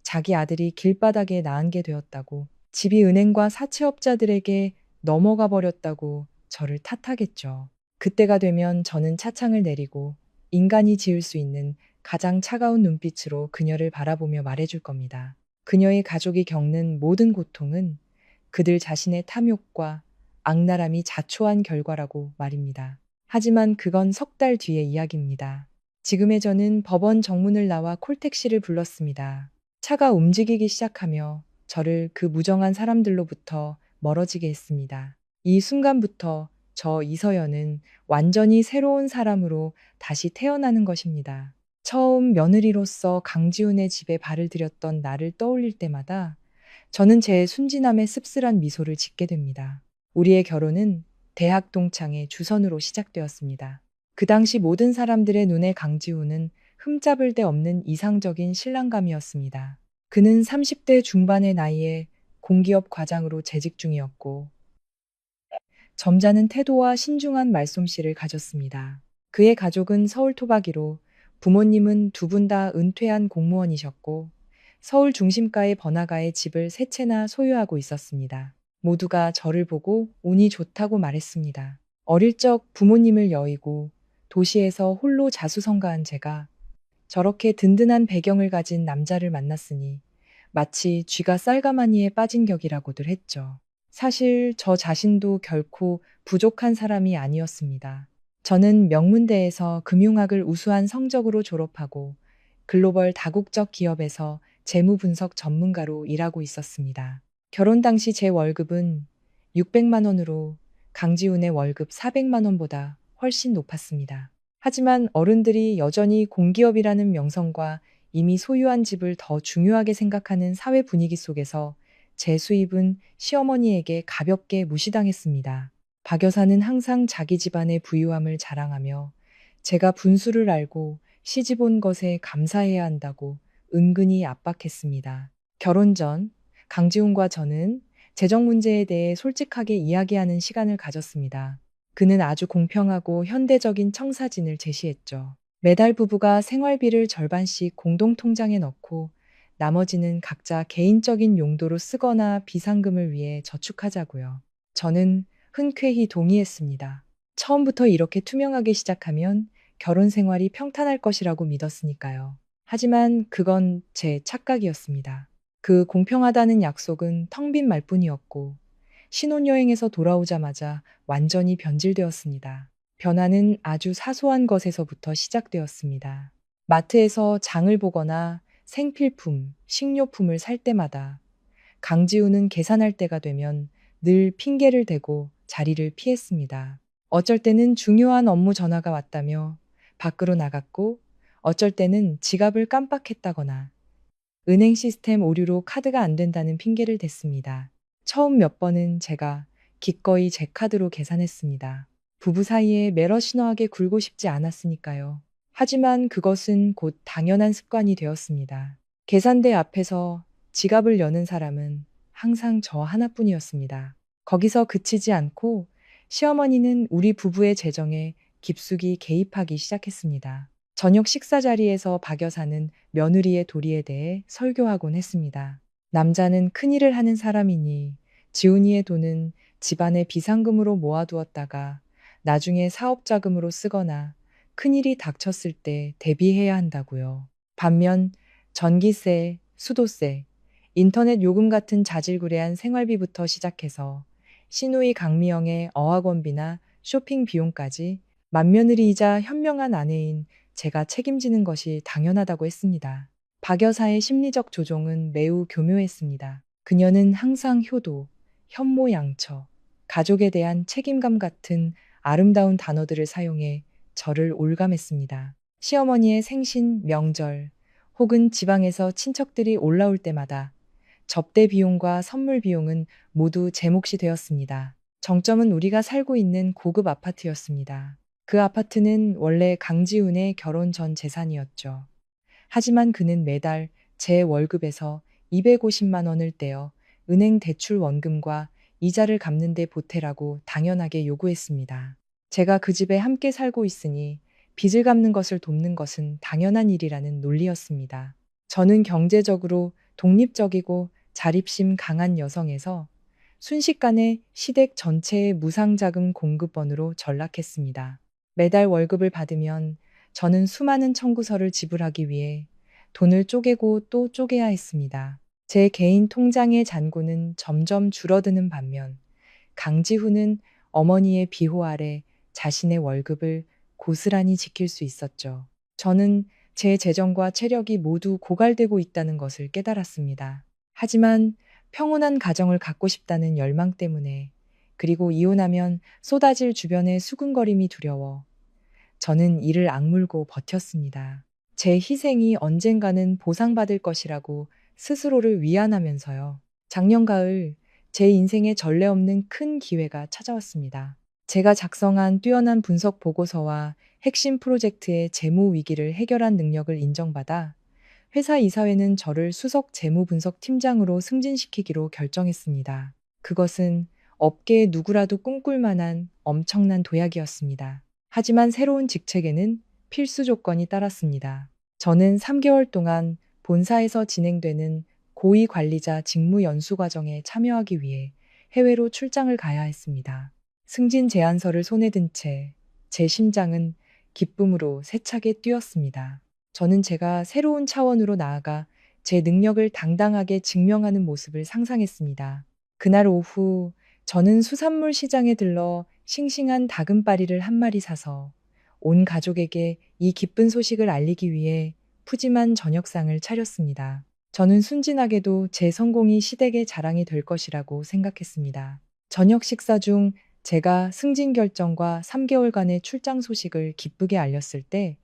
자기 아들이 길바닥에 나앉게 되었다고, 집이 은행과 사채업자들에게 넘어가 버렸다고 저를 탓하겠죠. 그때가 되면 저는 차창을 내리고 인간이 지을 수 있는 가장 차가운 눈빛으로 그녀를 바라보며 말해줄 겁니다. 그녀의 가족이 겪는 모든 고통은 그들 자신의 탐욕과 악랄함이 자초한 결과라고 말입니다. 하지만 그건 석 달 뒤의 이야기입니다. 지금의 저는 법원 정문을 나와 콜택시를 불렀습니다. 차가 움직이기 시작하며 저를 그 무정한 사람들로부터 멀어지게 했습니다. 이 순간부터 저 이서연은 완전히 새로운 사람으로 다시 태어나는 것입니다. 처음 며느리로서 강지훈의 집에 발을 들였던 나를 떠올릴 때마다 저는 제 순진함에 씁쓸한 미소를 짓게 됩니다. 우리의 결혼은 대학 동창의 주선으로 시작되었습니다. 그 당시 모든 사람들의 눈에 강지훈은 흠잡을 데 없는 이상적인 신랑감이었습니다. 그는 30대 중반의 나이에 공기업 과장으로 재직 중이었고 점잖은 태도와 신중한 말솜씨를 가졌습니다. 그의 가족은 서울 토박이로 부모님은 두 분 다 은퇴한 공무원이셨고 서울 중심가의 번화가에 집을 세 채나 소유하고 있었습니다. 모두가 저를 보고 운이 좋다고 말했습니다. 어릴 적 부모님을 여의고 도시에서 홀로 자수성가한 제가 저렇게 든든한 배경을 가진 남자를 만났으니 마치 쥐가 쌀가마니에 빠진 격이라고들 했죠. 사실 저 자신도 결코 부족한 사람이 아니었습니다. 저는 명문대에서 금융학을 우수한 성적으로 졸업하고 글로벌 다국적 기업에서 재무 분석 전문가로 일하고 있었습니다. 결혼 당시 제 월급은 600만 원으로 강지훈의 월급 400만 원보다 훨씬 높았습니다. 하지만 어른들이 여전히 공기업이라는 명성과 이미 소유한 집을 더 중요하게 생각하는 사회 분위기 속에서 제 수입은 시어머니에게 가볍게 무시당했습니다. 박 여사는 항상 자기 집안의 부유함을 자랑하며 제가 분수를 알고 시집 온 것에 감사해야 한다고 은근히 압박했습니다. 결혼 전 강지훈과 저는 재정 문제에 대해 솔직하게 이야기하는 시간을 가졌습니다. 그는 아주 공평하고 현대적인 청사진을 제시했죠. 매달 부부가 생활비를 절반씩 공동통장에 넣고 나머지는 각자 개인적인 용도로 쓰거나 비상금을 위해 저축하자고요. 저는 흔쾌히 동의했습니다. 처음부터 이렇게 투명하게 시작하면 결혼 생활이 평탄할 것이라고 믿었으니까요. 하지만 그건 제 착각이었습니다. 그 공평하다는 약속은 텅 빈 말뿐이었고 신혼여행에서 돌아오자마자 완전히 변질되었습니다. 변화는 아주 사소한 것에서부터 시작되었습니다. 마트에서 장을 보거나 생필품, 식료품을 살 때마다 강지우는 계산할 때가 되면 늘 핑계를 대고 자리를 피했습니다. 어쩔 때는 중요한 업무 전화가 왔다며 밖으로 나갔고 어쩔 때는 지갑을 깜빡했다거나 은행 시스템 오류로 카드가 안 된다는 핑계를 댔습니다. 처음 몇 번은 제가 기꺼이 제 카드로 계산했습니다. 부부 사이에 매러시너하게 굴고 싶지 않았으니까요. 하지만 그것은 곧 당연한 습관이 되었습니다. 계산대 앞에서 지갑을 여는 사람은 항상 저 하나뿐이었습니다. 거기서 그치지 않고 시어머니는 우리 부부의 재정에 깊숙이 개입하기 시작했습니다. 저녁 식사 자리에서 박 여사는 며느리의 도리에 대해 설교하곤 했습니다. 남자는 큰일을 하는 사람이니 지훈이의 돈은 집안의 비상금으로 모아두었다가 나중에 사업 자금으로 쓰거나 큰일이 닥쳤을 때 대비해야 한다고요. 반면 전기세, 수도세, 인터넷 요금 같은 자질구레한 생활비부터 시작해서 시누이 강미영의 어학원비나 쇼핑 비용까지 맏며느리이자 현명한 아내인 제가 책임지는 것이 당연하다고 했습니다. 박 여사의 심리적 조종은 매우 교묘했습니다. 그녀는 항상 효도, 현모양처, 가족에 대한 책임감 같은 아름다운 단어들을 사용해 저를 올감했습니다. 시어머니의 생신, 명절, 혹은 지방에서 친척들이 올라올 때마다 접대 비용과 선물 비용은 모두 제 몫이 되었습니다. 정점은 우리가 살고 있는 고급 아파트였습니다. 그 아파트는 원래 강지훈의 결혼 전 재산이었죠. 하지만 그는 매달 제 월급에서 250만 원을 떼어 은행 대출 원금과 이자를 갚는 데 보태라고 당연하게 요구했습니다. 제가 그 집에 함께 살고 있으니 빚을 갚는 것을 돕는 것은 당연한 일이라는 논리였습니다. 저는 경제적으로 독립적이고 자립심 강한 여성에서 순식간에 시댁 전체의 무상자금 공급원으로 전락했습니다. 매달 월급을 받으면 저는 수많은 청구서를 지불하기 위해 돈을 쪼개고 또 쪼개야 했습니다. 제 개인 통장의 잔고는 점점 줄어드는 반면 강지훈은 어머니의 비호 아래 자신의 월급을 고스란히 지킬 수 있었죠. 저는 제 재정과 체력이 모두 고갈되고 있다는 것을 깨달았습니다. 하지만 평온한 가정을 갖고 싶다는 열망 때문에 그리고 이혼하면 쏟아질 주변의 수군거림이 두려워 저는 이를 악물고 버텼습니다. 제 희생이 언젠가는 보상받을 것이라고 스스로를 위안하면서요. 작년 가을 제 인생에 전례 없는 큰 기회가 찾아왔습니다. 제가 작성한 뛰어난 분석 보고서와 핵심 프로젝트의 재무 위기를 해결한 능력을 인정받아 회사 이사회는 저를 수석 재무 분석 팀장으로 승진시키기로 결정했습니다. 그것은 업계의 누구라도 꿈꿀 만한 엄청난 도약이었습니다. 하지만 새로운 직책에는 필수 조건이 따랐습니다. 저는 3개월 동안 본사에서 진행되는 고위 관리자 직무 연수 과정에 참여하기 위해 해외로 출장을 가야 했습니다. 승진 제안서를 손에 든 채 제 심장은 기쁨으로 세차게 뛰었습니다. 저는 제가 새로운 차원으로 나아가 제 능력을 당당하게 증명하는 모습을 상상했습니다. 그날 오후 저는 수산물 시장에 들러 싱싱한 다금바리를 한 마리 사서 온 가족에게 이 기쁜 소식을 알리기 위해 푸짐한 저녁상을 차렸습니다. 저는 순진하게도 제 성공이 시댁의 자랑이 될 것이라고 생각했습니다. 저녁 식사 중 제가 승진 결정과 3개월간의 출장 소식을 기쁘게 알렸을 때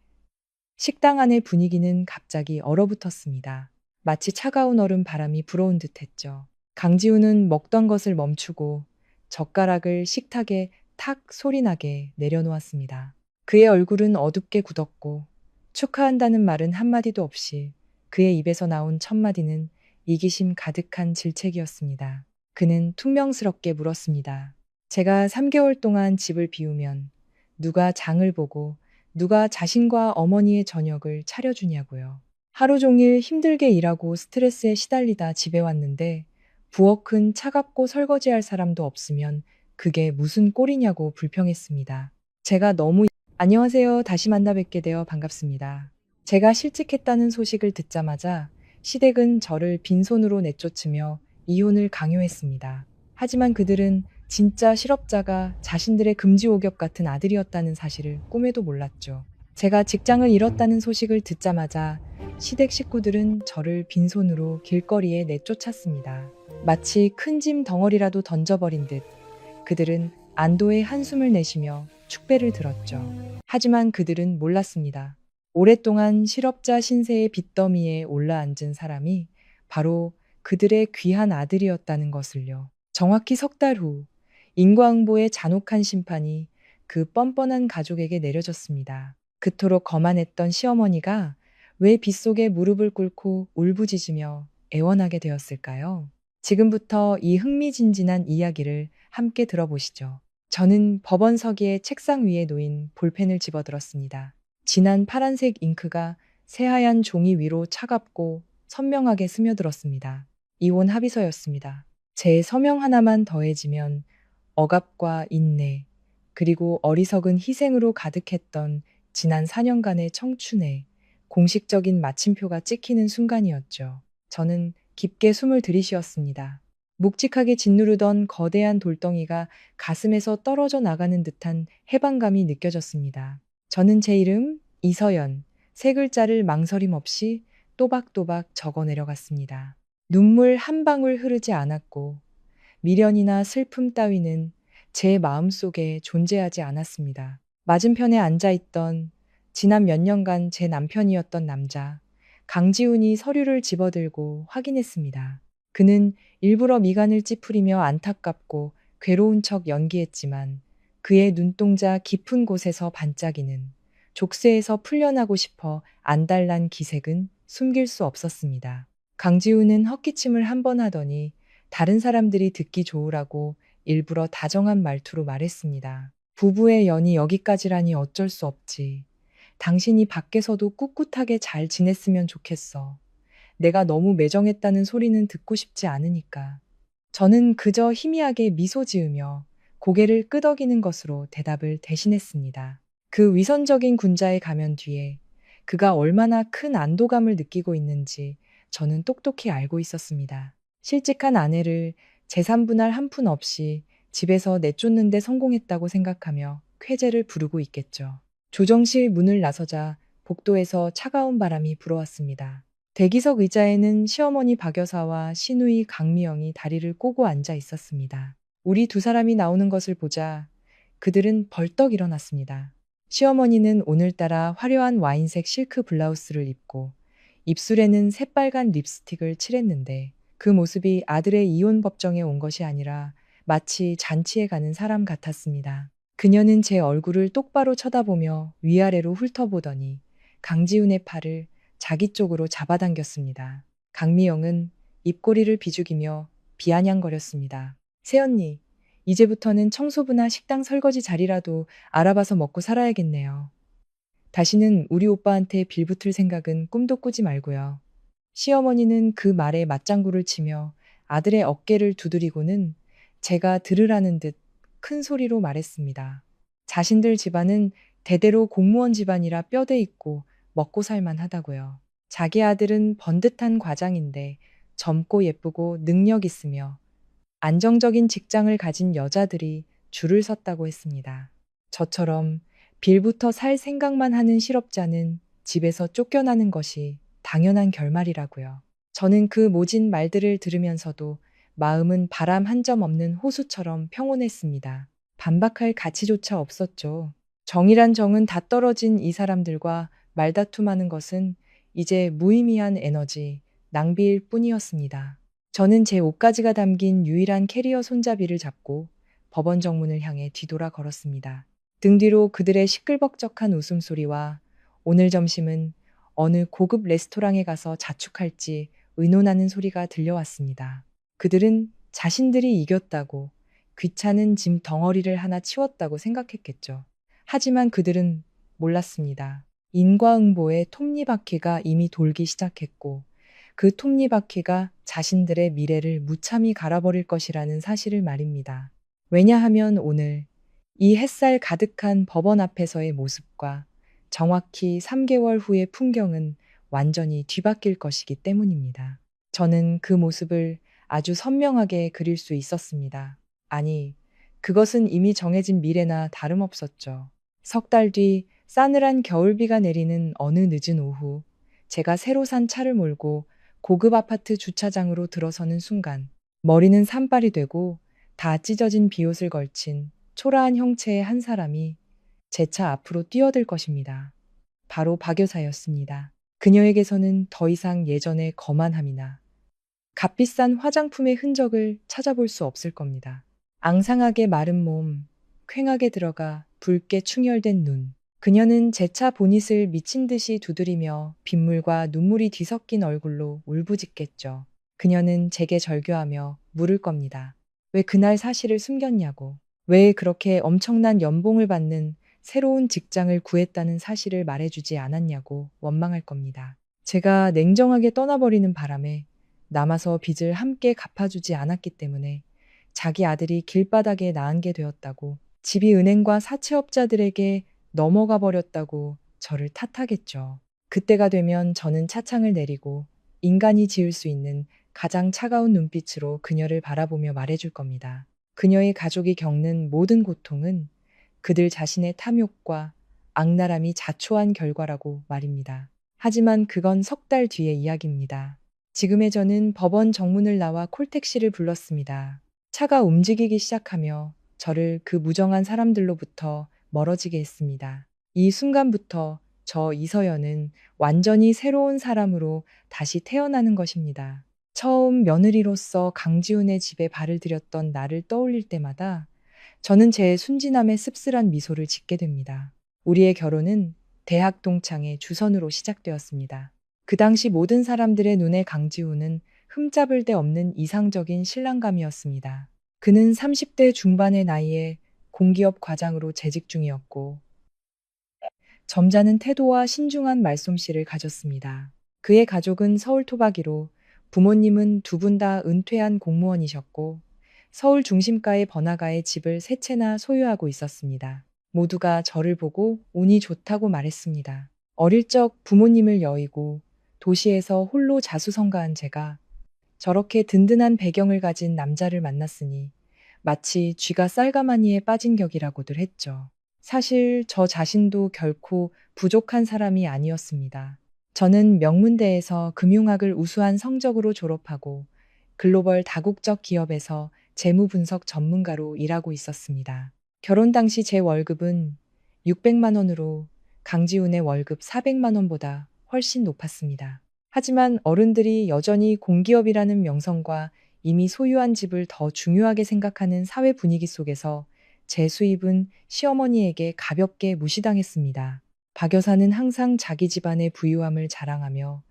식당 안의 분위기는 갑자기 얼어붙었습니다. 마치 차가운 얼음 바람이 불어온 듯 했죠. 강지우는 먹던 것을 멈추고 젓가락을 식탁에 탁 소리나게 내려놓았습니다. 그의 얼굴은 어둡게 굳었고 축하한다는 말은 한마디도 없이 그의 입에서 나온 첫마디는 이기심 가득한 질책이었습니다. 그는 퉁명스럽게 물었습니다. 제가 3개월 동안 집을 비우면 누가 장을 보고 누가 자신과 어머니의 저녁을 차려주냐고요. 하루 종일 힘들게 일하고 스트레스에 시달리다 집에 왔는데 부엌은 차갑고 설거지할 사람도 없으면 그게 무슨 꼴이냐고 불평했습니다. 제가 너무 안녕하세요. 다시 만나 뵙게 되어 반갑습니다. 제가 실직했다는 소식을 듣자마자 시댁은 저를 빈손으로 내쫓으며 이혼을 강요했습니다. 하지만 그들은 진짜 실업자가 자신들의 금지옥엽 같은 아들이었다는 사실을 꿈에도 몰랐죠. 제가 직장을 잃었다는 소식을 듣자마자 시댁 식구들은 저를 빈손으로 길거리에 내쫓았습니다. 마치 큰 짐 덩어리라도 던져버린 듯 그들은 안도의 한숨을 내쉬며 축배를 들었죠. 하지만 그들은 몰랐습니다. 오랫동안 실업자 신세의 빚더미에 올라앉은 사람이 바로 그들의 귀한 아들이었다는 것을요. 정확히 석 달 후 인과응보의 잔혹한 심판이 그 뻔뻔한 가족에게 내려졌습니다. 그토록 거만했던 시어머니가 왜 빗속에 무릎을 꿇고 울부짖으며 애원하게 되었을까요? 지금부터 이 흥미진진한 이야기를 함께 들어보시죠. 저는 법원 서기의 책상 위에 놓인 볼펜을 집어들었습니다. 진한 파란색 잉크가 새하얀 종이 위로 차갑고 선명하게 스며들었습니다. 이혼 합의서였습니다. 제 서명 하나만 더해지면 억압과 인내, 그리고 어리석은 희생으로 가득했던 지난 4년간의 청춘에 공식적인 마침표가 찍히는 순간이었죠. 저는 깊게 숨을 들이쉬었습니다. 묵직하게 짓누르던 거대한 돌덩이가 가슴에서 떨어져 나가는 듯한 해방감이 느껴졌습니다. 저는 제 이름 이서연, 세 글자를 망설임 없이 또박또박 적어 내려갔습니다. 눈물 한 방울 흐르지 않았고 미련이나 슬픔 따위는 제 마음속에 존재하지 않았습니다. 맞은편에 앉아있던 지난 몇 년간 제 남편이었던 남자, 강지훈이 서류를 집어들고 확인했습니다. 그는 일부러 미간을 찌푸리며 안타깝고 괴로운 척 연기했지만 그의 눈동자 깊은 곳에서 반짝이는 족쇄에서 풀려나고 싶어 안달난 기색은 숨길 수 없었습니다. 강지훈은 헛기침을 한 번 하더니 다른 사람들이 듣기 좋으라고 일부러 다정한 말투로 말했습니다. 부부의 연이 여기까지라니 어쩔 수 없지. 당신이 밖에서도 꿋꿋하게 잘 지냈으면 좋겠어. 내가 너무 매정했다는 소리는 듣고 싶지 않으니까. 저는 그저 희미하게 미소 지으며 고개를 끄덕이는 것으로 대답을 대신했습니다. 그 위선적인 군자의 가면 뒤에 그가 얼마나 큰 안도감을 느끼고 있는지 저는 똑똑히 알고 있었습니다. 실직한 아내를 재산분할 한 푼 없이 집에서 내쫓는데 성공했다고 생각하며 쾌재를 부르고 있겠죠. 조정실 문을 나서자 복도에서 차가운 바람이 불어왔습니다. 대기석 의자에는 시어머니 박 여사와 시누이 강미영이 다리를 꼬고 앉아 있었습니다. 우리 두 사람이 나오는 것을 보자 그들은 벌떡 일어났습니다. 시어머니는 오늘따라 화려한 와인색 실크 블라우스를 입고 입술에는 새빨간 립스틱을 칠했는데 그 모습이 아들의 이혼 법정에 온 것이 아니라 마치 잔치에 가는 사람 같았습니다. 그녀는 제 얼굴을 똑바로 쳐다보며 위아래로 훑어보더니 강지훈의 팔을 자기 쪽으로 잡아당겼습니다. 강미영은 입꼬리를 비죽이며 비아냥거렸습니다. 새언니, 이제부터는 청소부나 식당 설거지 자리라도 알아봐서 먹고 살아야겠네요. 다시는 우리 오빠한테 빌붙을 생각은 꿈도 꾸지 말고요. 시어머니는 그 말에 맞장구를 치며 아들의 어깨를 두드리고는 제가 들으라는 듯 큰 소리로 말했습니다. 자신들 집안은 대대로 공무원 집안이라 뼈대 있고 먹고 살만 하다고요. 자기 아들은 번듯한 과장인데 젊고 예쁘고 능력 있으며 안정적인 직장을 가진 여자들이 줄을 섰다고 했습니다. 저처럼 빌부터 살 생각만 하는 실업자는 집에서 쫓겨나는 것이 당연한 결말이라고요. 저는 그 모진 말들을 들으면서도 마음은 바람 한 점 없는 호수처럼 평온했습니다. 반박할 가치조차 없었죠. 정이란 정은 다 떨어진 이 사람들과 말다툼하는 것은 이제 무의미한 에너지, 낭비일 뿐이었습니다. 저는 제 옷가지가 담긴 유일한 캐리어 손잡이를 잡고 법원 정문을 향해 뒤돌아 걸었습니다. 등 뒤로 그들의 시끌벅적한 웃음소리와 오늘 점심은 어느 고급 레스토랑에 가서 자축할지 의논하는 소리가 들려왔습니다. 그들은 자신들이 이겼다고, 귀찮은 짐 덩어리를 하나 치웠다고 생각했겠죠. 하지만 그들은 몰랐습니다. 인과응보의 톱니바퀴가 이미 돌기 시작했고, 그 톱니바퀴가 자신들의 미래를 무참히 갈아버릴 것이라는 사실을 말입니다. 왜냐하면 오늘 이 햇살 가득한 법원 앞에서의 모습과 정확히 3개월 후의 풍경은 완전히 뒤바뀔 것이기 때문입니다. 저는 그 모습을 아주 선명하게 그릴 수 있었습니다. 아니, 그것은 이미 정해진 미래나 다름없었죠. 석 달 뒤 싸늘한 겨울비가 내리는 어느 늦은 오후, 제가 새로 산 차를 몰고 고급 아파트 주차장으로 들어서는 순간, 머리는 산발이 되고 다 찢어진 비옷을 걸친 초라한 형체의 한 사람이 제 차 앞으로 뛰어들 것입니다. 바로 박 여사였습니다. 그녀에게서는 더 이상 예전의 거만함이나 값비싼 화장품의 흔적을 찾아볼 수 없을 겁니다. 앙상하게 마른 몸, 퀭하게 들어가 붉게 충혈된 눈. 그녀는 제 차 보닛을 미친 듯이 두드리며 빗물과 눈물이 뒤섞인 얼굴로 울부짖겠죠. 그녀는 제게 절규하며 물을 겁니다. 왜 그날 사실을 숨겼냐고. 왜 그렇게 엄청난 연봉을 받는 새로운 직장을 구했다는 사실을 말해주지 않았냐고 원망할 겁니다. 제가 냉정하게 떠나버리는 바람에 남아서 빚을 함께 갚아주지 않았기 때문에 자기 아들이 길바닥에 나앉게 되었다고, 집이 은행과 사채업자들에게 넘어가 버렸다고 저를 탓하겠죠. 그때가 되면 저는 차창을 내리고 인간이 지을 수 있는 가장 차가운 눈빛으로 그녀를 바라보며 말해줄 겁니다. 그녀의 가족이 겪는 모든 고통은 그들 자신의 탐욕과 악랄함이 자초한 결과라고 말입니다. 하지만 그건 석 달 뒤의 이야기입니다. 지금의 저는 법원 정문을 나와 콜택시를 불렀습니다. 차가 움직이기 시작하며 저를 그 무정한 사람들로부터 멀어지게 했습니다. 이 순간부터 저 이서연은 완전히 새로운 사람으로 다시 태어나는 것입니다. 처음 며느리로서 강지훈의 집에 발을 들였던 나를 떠올릴 때마다 저는 제 순진함에 씁쓸한 미소를 짓게 됩니다. 우리의 결혼은 대학 동창의 주선으로 시작되었습니다. 그 당시 모든 사람들의 눈에 강지훈은 흠잡을 데 없는 이상적인 신랑감이었습니다. 그는 30대 중반의 나이에 공기업 과장으로 재직 중이었고, 점잖은 태도와 신중한 말솜씨를 가졌습니다. 그의 가족은 서울 토박이로 부모님은 두 분 다 은퇴한 공무원이셨고, 서울 중심가의 번화가에 집을 세 채나 소유하고 있었습니다. 모두가 저를 보고 운이 좋다고 말했습니다. 어릴 적 부모님을 여의고 도시에서 홀로 자수성가한 제가 저렇게 든든한 배경을 가진 남자를 만났으니 마치 쥐가 쌀가마니에 빠진 격이라고들 했죠. 사실 저 자신도 결코 부족한 사람이 아니었습니다. 저는 명문대에서 금융학을 우수한 성적으로 졸업하고 글로벌 다국적 기업에서 재무 분석 전문가로 일하고 있었습니다. 결혼 당시 제 월급은 600만 원으로 강지훈의 월급 400만 원보다 훨씬 높았습니다. 하지만 어른들이 여전히 공기업이라는 명성과 이미 소유한 집을 더 중요하게 생각하는 사회 분위기 속에서 제 수입은 시어머니에게 가볍게 무시당했습니다. 박 여사는 항상 자기 집안의 부유함을 자랑하며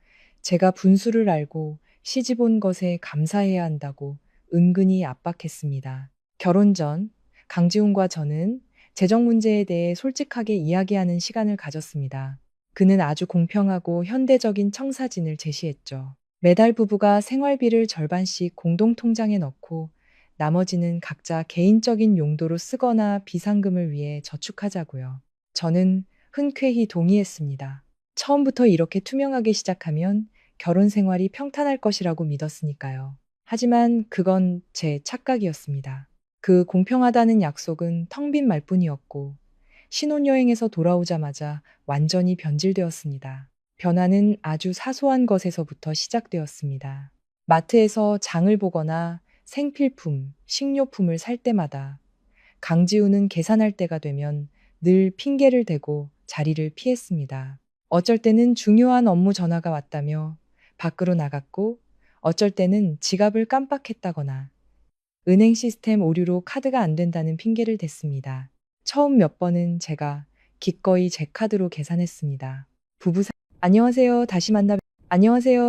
제가 분수를 알고 시집 온 것에 감사해야 한다고 은근히 압박했습니다. 결혼 전 강지훈과 저는 재정 문제에 대해 솔직하게 이야기하는 시간을 가졌습니다. 그는 아주 공평하고 현대적인 청사진을 제시했죠. 매달 부부가 생활비를 절반씩 공동통장에 넣고 나머지는 각자 개인적인 용도로 쓰거나 비상금을 위해 저축하자고요. 저는 흔쾌히 동의했습니다. 처음부터 이렇게 투명하게 시작하면 결혼 생활이 평탄할 것이라고 믿었으니까요. 하지만 그건 제 착각이었습니다. 그 공평하다는 약속은 텅 빈 말뿐이었고 신혼여행에서 돌아오자마자 완전히 변질되었습니다. 변화는 아주 사소한 것에서부터 시작되었습니다. 마트에서 장을 보거나 생필품, 식료품을 살 때마다 강지우는 계산할 때가 되면 늘 핑계를 대고 자리를 피했습니다. 어쩔 때는 중요한 업무 전화가 왔다며 밖으로 나갔고, 어쩔 때는 지갑을 깜빡했다거나 은행 시스템 오류로 카드가 안 된다는 핑계를 댔습니다. 처음 몇 번은 제가 기꺼이 제 카드로 계산했습니다. 안녕하세요.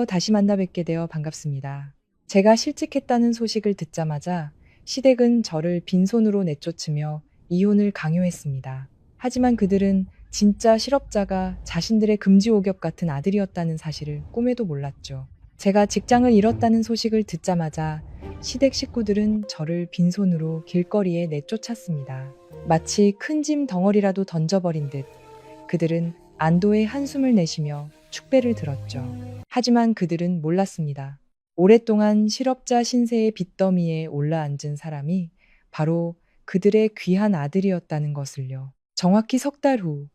다시 만나 뵙게 되어 반갑습니다. 제가 실직했다는 소식을 듣자마자 시댁은 저를 빈손으로 내쫓으며 이혼을 강요했습니다. 하지만 그들은 진짜 실업자가 자신들의 금지옥엽 같은 아들이었다는 사실을 꿈에도 몰랐죠. 제가 직장을 잃었다는 소식을 듣자마자 시댁 식구들은 저를 빈손으로 길거리에 내쫓았습니다. 마치 큰 짐 덩어리라도 던져버린 듯 그들은 안도의 한숨을 내쉬며 축배를 들었죠. 하지만 그들은 몰랐습니다. 오랫동안 실업자 신세의 빚더미에 올라앉은 사람이 바로 그들의 귀한 아들이었다는 것을요. 정확히 석 달 후,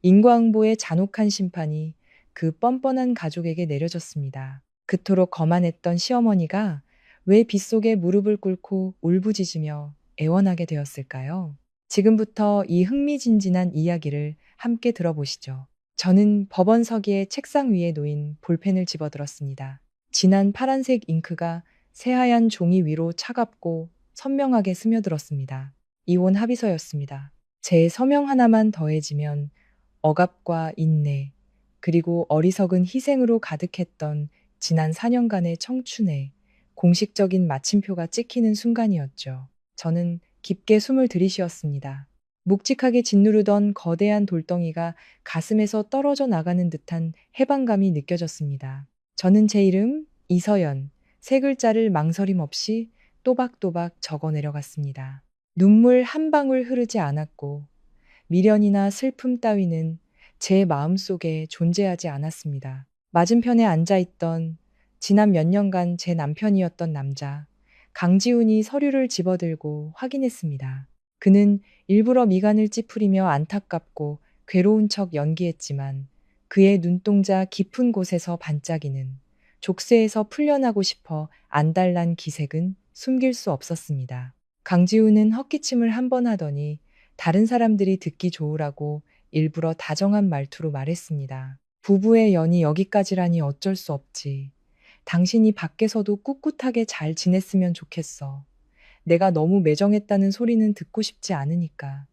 인과응보의 잔혹한 심판이 그 뻔뻔한 가족에게 내려졌습니다. 그토록 거만했던 시어머니가 왜 빗속에 무릎을 꿇고 울부짖으며 애원하게 되었을까요? 지금부터 이 흥미진진한 이야기를 함께 들어보시죠. 저는 법원서기의 책상 위에 놓인 볼펜을 집어들었습니다. 진한 파란색 잉크가 새하얀 종이 위로 차갑고 선명하게 스며들었습니다. 이혼 합의서였습니다. 제 서명 하나만 더해지면 억압과 인내, 그리고 어리석은 희생으로 가득했던 지난 4년간의 청춘에 공식적인 마침표가 찍히는 순간이었죠. 저는 깊게 숨을 들이쉬었습니다. 묵직하게 짓누르던 거대한 돌덩이가 가슴에서 떨어져 나가는 듯한 해방감이 느껴졌습니다. 저는 제 이름 이서연, 세 글자를 망설임 없이 또박또박 적어 내려갔습니다. 눈물 한 방울 흐르지 않았고 미련이나 슬픔 따위는 제 마음속에 존재하지 않았습니다. 맞은편에 앉아있던 지난 몇 년간 제 남편이었던 남자, 강지훈이 서류를 집어들고 확인했습니다. 그는 일부러 미간을 찌푸리며 안타깝고 괴로운 척 연기했지만 그의 눈동자 깊은 곳에서 반짝이는 족쇄에서 풀려나고 싶어 안달난 기색은 숨길 수 없었습니다. 강지훈은 헛기침을 한 번 하더니 다른 사람들이 듣기 좋으라고 일부러 다정한 말투로 말했습니다. 부부의 연이 여기까지라니 어쩔 수 없지. 당신이 밖에서도 꿋꿋하게 잘 지냈으면 좋겠어. 내가 너무 매정했다는 소리는 듣고 싶지 않으니까.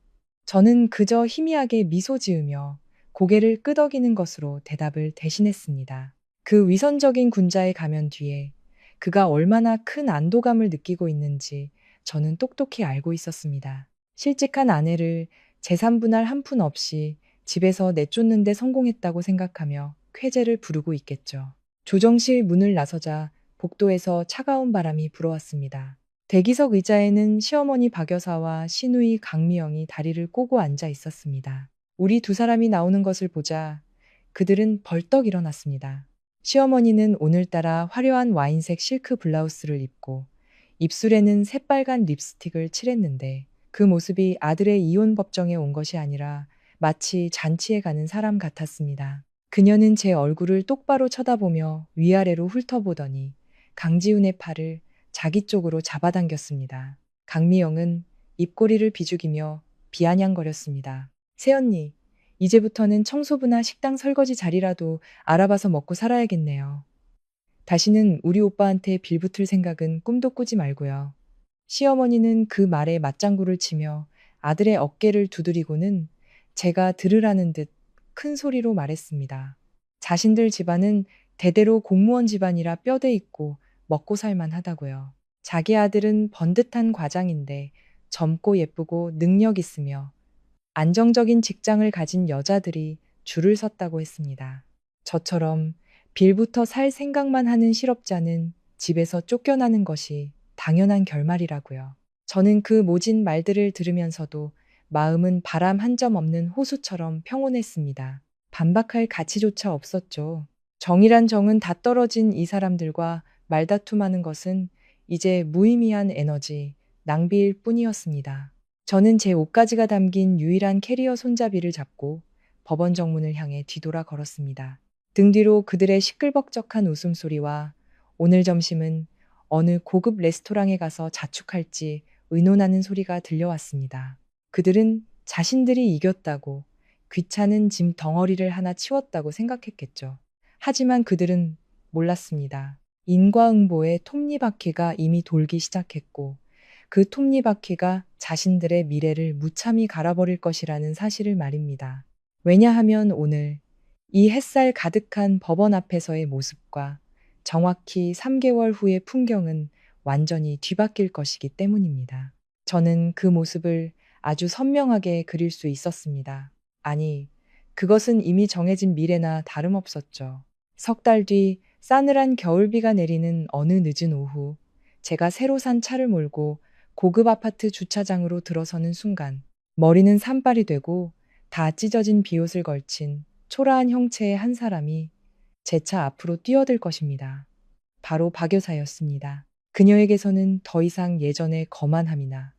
저는 그저 희미하게 미소 지으며 고개를 끄덕이는 것으로 대답을 대신했습니다. 그 위선적인 군자의 가면 뒤에 그가 얼마나 큰 안도감을 느끼고 있는지 저는 똑똑히 알고 있었습니다. 실직한 아내를 재산분할 한 푼 없이 집에서 내쫓는데 성공했다고 생각하며 쾌재를 부르고 있겠죠. 조정실 문을 나서자 복도에서 차가운 바람이 불어왔습니다. 대기석 의자에는 시어머니 박 여사와 시누이 강미영이 다리를 꼬고 앉아 있었습니다. 우리 두 사람이 나오는 것을 보자 그들은 벌떡 일어났습니다. 시어머니는 오늘따라 화려한 와인색 실크 블라우스를 입고 입술에는 새빨간 립스틱을 칠했는데 그 모습이 아들의 이혼 법정에 온 것이 아니라 마치 잔치에 가는 사람 같았습니다. 그녀는 제 얼굴을 똑바로 쳐다보며 위아래로 훑어보더니 강지훈의 팔을 자기 쪽으로 잡아당겼습니다. 강미영은 입꼬리를 비죽이며 비아냥거렸습니다. 새언니, 이제부터는 청소부나 식당 설거지 자리라도 알아봐서 먹고 살아야겠네요. 다시는 우리 오빠한테 빌붙을 생각은 꿈도 꾸지 말고요. 시어머니는 그 말에 맞장구를 치며 아들의 어깨를 두드리고는 제가 들으라는 듯 큰 소리로 말했습니다. 자신들 집안은 대대로 공무원 집안이라 뼈대 있고 먹고 살만 하다고요. 자기 아들은 번듯한 과장인데 젊고 예쁘고 능력 있으며 안정적인 직장을 가진 여자들이 줄을 섰다고 했습니다. 저처럼 빌부터 살 생각만 하는 실업자는 집에서 쫓겨나는 것이 당연한 결말이라고요. 저는 그 모진 말들을 들으면서도 마음은 바람 한 점 없는 호수처럼 평온했습니다. 반박할 가치조차 없었죠. 정이란 정은 다 떨어진 이 사람들과 말다툼하는 것은 이제 무의미한 에너지, 낭비일 뿐이었습니다. 저는 제 옷가지가 담긴 유일한 캐리어 손잡이를 잡고 법원 정문을 향해 뒤돌아 걸었습니다. 등 뒤로 그들의 시끌벅적한 웃음소리와 오늘 점심은 어느 고급 레스토랑에 가서 자축할지 의논하는 소리가 들려왔습니다. 그들은 자신들이 이겼다고, 귀찮은 짐 덩어리를 하나 치웠다고 생각했겠죠. 하지만 그들은 몰랐습니다. 인과응보의 톱니바퀴가 이미 돌기 시작했고, 그 톱니바퀴가 자신들의 미래를 무참히 갈아버릴 것이라는 사실을 말입니다. 왜냐하면 오늘 이 햇살 가득한 법원 앞에서의 모습과 정확히 3개월 후의 풍경은 완전히 뒤바뀔 것이기 때문입니다. 저는 그 모습을 아주 선명하게 그릴 수 있었습니다. 아니, 그것은 이미 정해진 미래나 다름없었죠. 석 달 뒤 싸늘한 겨울비가 내리는 어느 늦은 오후, 제가 새로 산 차를 몰고 고급 아파트 주차장으로 들어서는 순간, 머리는 산발이 되고 다 찢어진 비옷을 걸친 초라한 형체의 한 사람이 제 차 앞으로 뛰어들 것입니다. 바로 박 여사였습니다. 그녀에게서는 더 이상 예전의 거만함이나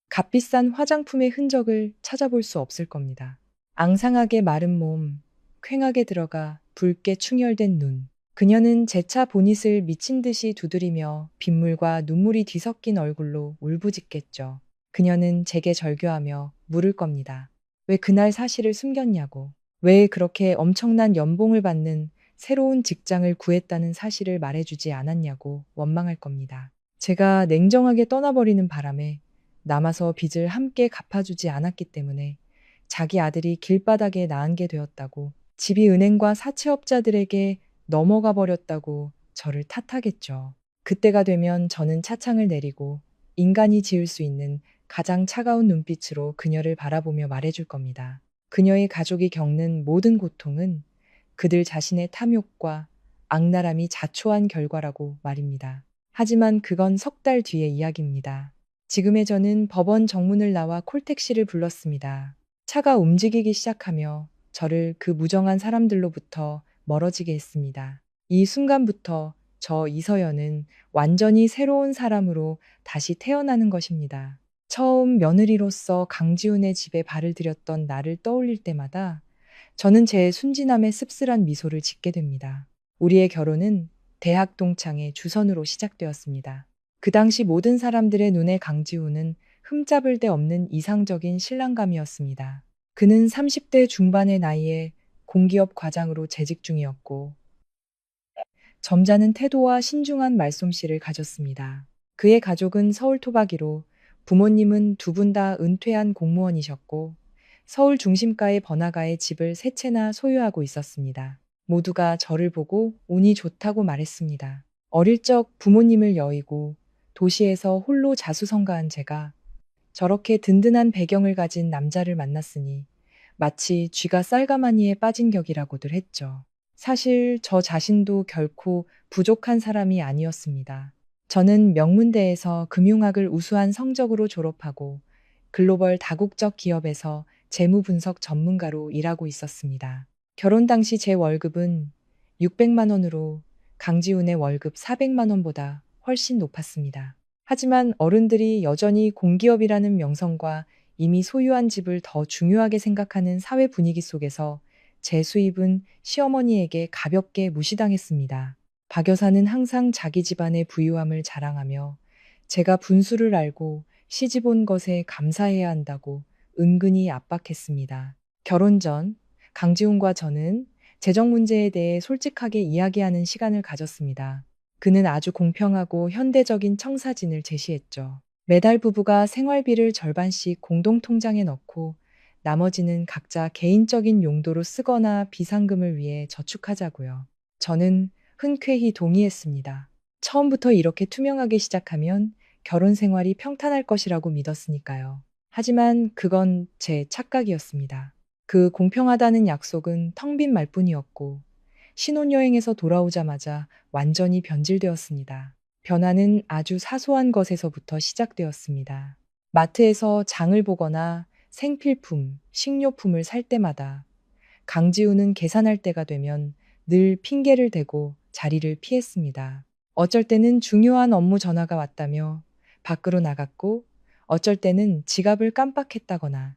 값비싼 화장품의 흔적을 찾아볼 수 없을 겁니다. 앙상하게 마른 몸, 퀭하게 들어가 붉게 충혈된 눈. 그녀는 제 차 보닛을 미친 듯이 두드리며 빗물과 눈물이 뒤섞인 얼굴로 울부짖겠죠. 그녀는 제게 절규하며 물을 겁니다. 왜 그날 사실을 숨겼냐고. 왜 그렇게 엄청난 연봉을 받는 새로운 직장을 구했다는 사실을 말해주지 않았냐고 원망할 겁니다. 제가 냉정하게 떠나버리는 바람에 남아서 빚을 함께 갚아주지 않았기 때문에 자기 아들이 길바닥에 나앉게 되었다고, 집이 은행과 사채업자들에게 넘어가 버렸다고 저를 탓하겠죠. 그때가 되면 저는 차창을 내리고 인간이 지을 수 있는 가장 차가운 눈빛으로 그녀를 바라보며 말해줄 겁니다. 그녀의 가족이 겪는 모든 고통은 그들 자신의 탐욕과 악랄함이 자초한 결과라고 말입니다. 하지만 그건 석 달 뒤의 이야기입니다. 지금의 저는 법원 정문을 나와 콜택시를 불렀습니다. 차가 움직이기 시작하며 저를 그 무정한 사람들로부터 멀어지게 했습니다. 이 순간부터 저 이서연은 완전히 새로운 사람으로 다시 태어나는 것입니다. 처음 며느리로서 강지훈의 집에 발을 들였던 나를 떠올릴 때마다 저는 제 순진함에 씁쓸한 미소를 짓게 됩니다. 우리의 결혼은 대학 동창회 주선으로 시작되었습니다. 그 당시 모든 사람들의 눈에 강지훈은 흠잡을 데 없는 이상적인 신랑감이었습니다. 그는 30대 중반의 나이에 공기업 과장으로 재직 중이었고, 점잖은 태도와 신중한 말솜씨를 가졌습니다. 그의 가족은 서울 토박이로 부모님은 두 분 다 은퇴한 공무원이셨고, 서울 중심가의 번화가에 집을 세 채나 소유하고 있었습니다. 모두가 저를 보고 운이 좋다고 말했습니다. 어릴 적 부모님을 여의고 도시에서 홀로 자수성가한 제가 저렇게 든든한 배경을 가진 남자를 만났으니 마치 쥐가 쌀가마니에 빠진 격이라고들 했죠. 사실 저 자신도 결코 부족한 사람이 아니었습니다. 저는 명문대에서 금융학을 우수한 성적으로 졸업하고 글로벌 다국적 기업에서 재무 분석 전문가로 일하고 있었습니다. 결혼 당시 제 월급은 600만 원으로 강지훈의 월급 400만 원보다 훨씬 높았습니다. 하지만 어른들이 여전히 공기업이라는 명성과 이미 소유한 집을 더 중요하게 생각하는 사회 분위기 속에서 제 수입은 시어머니에게 가볍게 무시당했습니다. 박 여사는 항상 자기 집안의 부유함을 자랑하며 제가 분수를 알고 시집 온 것에 감사해야 한다고 은근히 압박했습니다. 결혼 전 강지훈과 저는 재정 문제에 대해 솔직하게 이야기하는 시간을 가졌습니다. 그는 아주 공평하고 현대적인 청사진을 제시했죠. 매달 부부가 생활비를 절반씩 공동통장에 넣고 나머지는 각자 개인적인 용도로 쓰거나 비상금을 위해 저축하자고요. 저는 흔쾌히 동의했습니다. 처음부터 이렇게 투명하게 시작하면 결혼 생활이 평탄할 것이라고 믿었으니까요. 하지만 그건 제 착각이었습니다. 그 공평하다는 약속은 텅 빈 말뿐이었고 신혼여행에서 돌아오자마자 완전히 변질되었습니다. 변화는 아주 사소한 것에서부터 시작되었습니다. 마트에서 장을 보거나 생필품, 식료품을 살 때마다 강지훈은 계산할 때가 되면 늘 핑계를 대고 자리를 피했습니다. 어쩔 때는 중요한 업무 전화가 왔다며 밖으로 나갔고, 어쩔 때는 지갑을 깜빡했다거나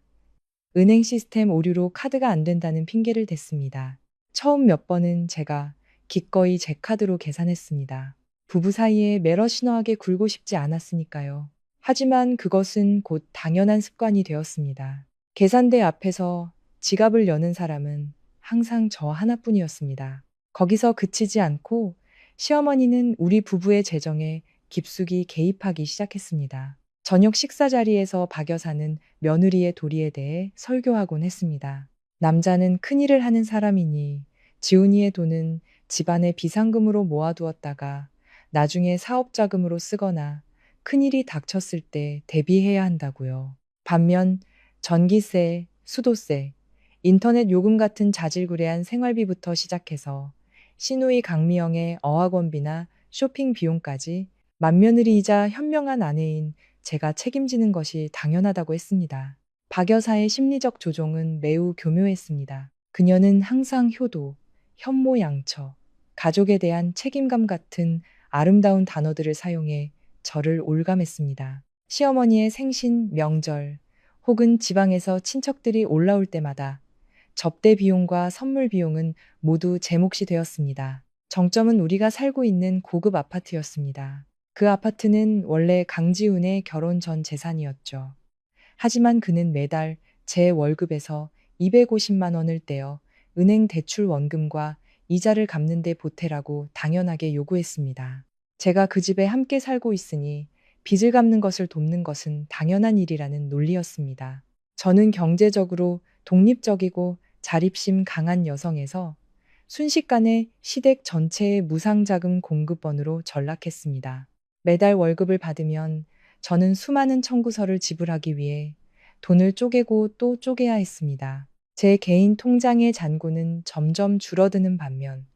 은행 시스템 오류로 카드가 안 된다는 핑계를 댔습니다. 처음 몇 번은 제가 기꺼이 제 카드로 계산했습니다. 부부 사이에 매러시너하게 굴고 싶지 않았으니까요. 하지만 그것은 곧 당연한 습관이 되었습니다. 계산대 앞에서 지갑을 여는 사람은 항상 저 하나뿐이었습니다. 거기서 그치지 않고 시어머니는 우리 부부의 재정에 깊숙이 개입하기 시작했습니다. 저녁 식사 자리에서 박 여사는 며느리의 도리에 대해 설교하곤 했습니다. 남자는 큰일을 하는 사람이니 지훈이의 돈은 집안의 비상금으로 모아두었다가 나중에 사업 자금으로 쓰거나 큰일이 닥쳤을 때 대비해야 한다고요. 반면 전기세, 수도세, 인터넷 요금 같은 자질구레한 생활비부터 시작해서 시누이 강미영의 어학원비나 쇼핑 비용까지 맏며느리이자 현명한 아내인 제가 책임지는 것이 당연하다고 했습니다. 박 여사의 심리적 조종은 매우 교묘했습니다. 그녀는 항상 효도, 현모양처, 가족에 대한 책임감 같은 아름다운 단어들을 사용해 저를 올감했습니다. 시어머니의 생신, 명절, 혹은 지방에서 친척들이 올라올 때마다 접대 비용과 선물 비용은 모두 제 몫이 되었습니다. 정점은 우리가 살고 있는 고급 아파트였습니다. 그 아파트는 원래 강지훈의 결혼 전 재산이었죠. 하지만 그는 매달 제 월급에서 250만 원을 떼어 은행 대출 원금과 이자를 갚는 데 보태라고 당연하게 요구했습니다. 제가 그 집에 함께 살고 있으니 빚을 갚는 것을 돕는 것은 당연한 일이라는 논리였습니다. 저는 경제적으로 독립적이고 자립심 강한 여성에서 순식간에 시댁 전체의 무상자금 공급원으로 전락했습니다. 매달 월급을 받으면 저는 수많은 청구서를 지불하기 위해 돈을 쪼개고 또 쪼개야 했습니다. 제 개인 통장의 잔고는 점점 줄어드는 반면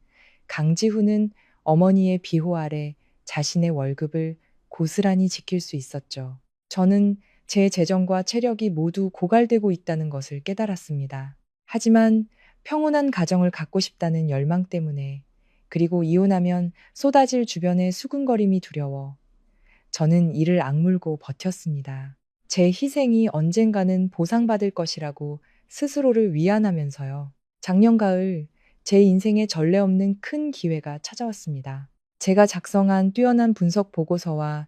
강지훈은 어머니의 비호 아래 자신의 월급을 고스란히 지킬 수 있었죠. 저는 제 재정과 체력이 모두 고갈되고 있다는 것을 깨달았습니다. 하지만 평온한 가정을 갖고 싶다는 열망 때문에, 그리고 이혼하면 쏟아질 주변의 수군거림이 두려워 저는 이를 악물고 버텼습니다. 제 희생이 언젠가는 보상받을 것이라고 스스로를 위안하면서요. 작년 가을 제 인생에 전례 없는 큰 기회가 찾아왔습니다. 제가 작성한 뛰어난 분석 보고서와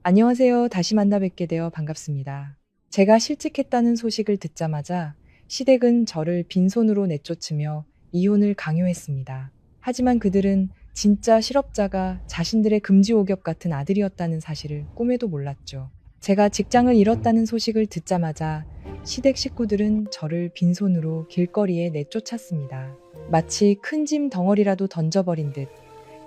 안녕하세요. 다시 만나 뵙게 되어 반갑습니다. 제가 실직했다는 소식을 듣자마자 시댁은 저를 빈손으로 내쫓으며 이혼을 강요했습니다. 하지만 그들은 진짜 실업자가 자신들의 금지옥엽 같은 아들이었다는 사실을 꿈에도 몰랐죠. 제가 직장을 잃었다는 소식을 듣자마자 시댁 식구들은 저를 빈손으로 길거리에 내쫓았습니다. 마치 큰 짐 덩어리라도 던져버린 듯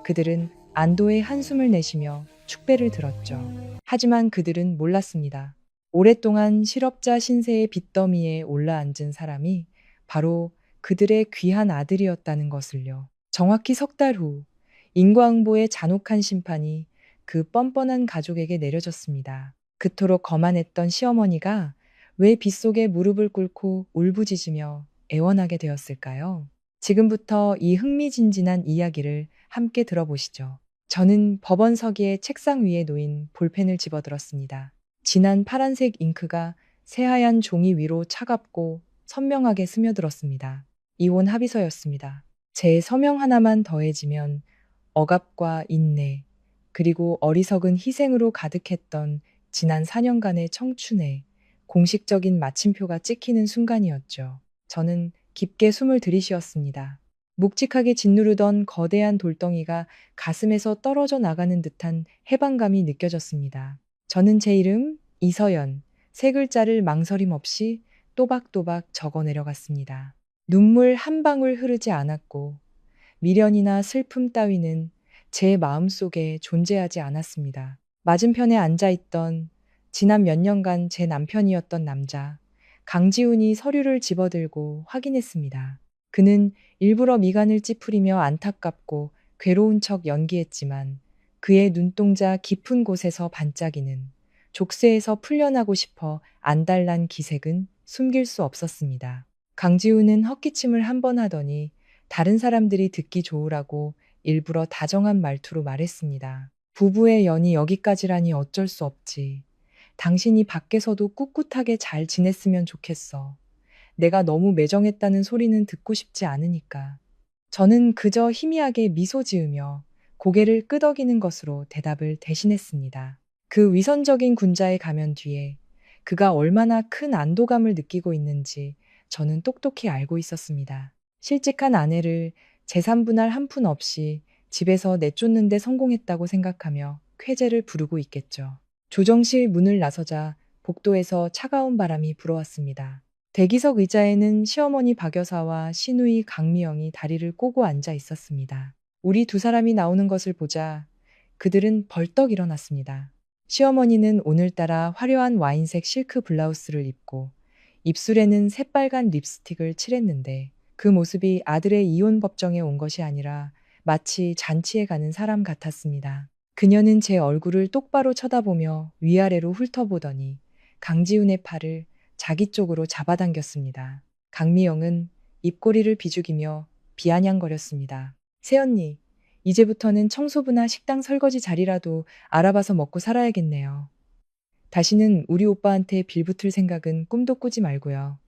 그들은 안도의 한숨을 내쉬며 축배를 들었죠. 하지만 그들은 몰랐습니다. 오랫동안 실업자 신세의 빚더미에 올라앉은 사람이 바로 그들의 귀한 아들이었다는 것을요. 정확히 석 달 후, 인과응보의 잔혹한 심판이 그 뻔뻔한 가족에게 내려졌습니다. 그토록 거만했던 시어머니가 왜 빗속에 무릎을 꿇고 울부짖으며 애원하게 되었을까요? 지금부터 이 흥미진진한 이야기를 함께 들어보시죠. 저는 법원서기의 책상 위에 놓인 볼펜을 집어들었습니다. 진한 파란색 잉크가 새하얀 종이 위로 차갑고 선명하게 스며들었습니다. 이혼 합의서였습니다. 제 서명 하나만 더해지면 억압과 인내, 그리고 어리석은 희생으로 가득했던 지난 4년간의 청춘에 공식적인 마침표가 찍히는 순간이었죠. 저는 깊게 숨을 들이쉬었습니다. 묵직하게 짓누르던 거대한 돌덩이가 가슴에서 떨어져 나가는 듯한 해방감이 느껴졌습니다. 저는 제 이름 이서연 세 글자를 망설임 없이 또박또박 적어 내려갔습니다. 눈물 한 방울 흐르지 않았고 미련이나 슬픔 따위는 제 마음속에 존재하지 않았습니다. 맞은편에 앉아있던 지난 몇 년간 제 남편이었던 남자 강지훈이 서류를 집어들고 확인했습니다. 그는 일부러 미간을 찌푸리며 안타깝고 괴로운 척 연기했지만 그의 눈동자 깊은 곳에서 반짝이는 족쇄에서 풀려나고 싶어 안달난 기색은 숨길 수 없었습니다. 강지훈은 헛기침을 한 번 하더니 다른 사람들이 듣기 좋으라고 일부러 다정한 말투로 말했습니다. 부부의 연이 여기까지라니 어쩔 수 없지. 당신이 밖에서도 꿋꿋하게 잘 지냈으면 좋겠어. 내가 너무 매정했다는 소리는 듣고 싶지 않으니까. 저는 그저 희미하게 미소 지으며 고개를 끄덕이는 것으로 대답을 대신했습니다. 그 위선적인 군자의 가면 뒤에 그가 얼마나 큰 안도감을 느끼고 있는지 저는 똑똑히 알고 있었습니다. 실직한 아내를 재산분할 한 푼 없이 집에서 내쫓는 데 성공했다고 생각하며 쾌재를 부르고 있겠죠. 조정실 문을 나서자 복도에서 차가운 바람이 불어왔습니다. 대기석 의자에는 시어머니 박 여사와 시누이 강미영이 다리를 꼬고 앉아 있었습니다. 우리 두 사람이 나오는 것을 보자 그들은 벌떡 일어났습니다. 시어머니는 오늘따라 화려한 와인색 실크 블라우스를 입고 입술에는 새빨간 립스틱을 칠했는데 그 모습이 아들의 이혼 법정에 온 것이 아니라 마치 잔치에 가는 사람 같았습니다. 그녀는 제 얼굴을 똑바로 쳐다보며 위아래로 훑어보더니 강지훈의 팔을 자기 쪽으로 잡아당겼습니다. 강미영은 입꼬리를 비죽이며 비아냥거렸습니다. 새언니, 이제부터는 청소부나 식당 설거지 자리라도 알아봐서 먹고 살아야겠네요. 다시는 우리 오빠한테 빌붙을 생각은 꿈도 꾸지 말고요.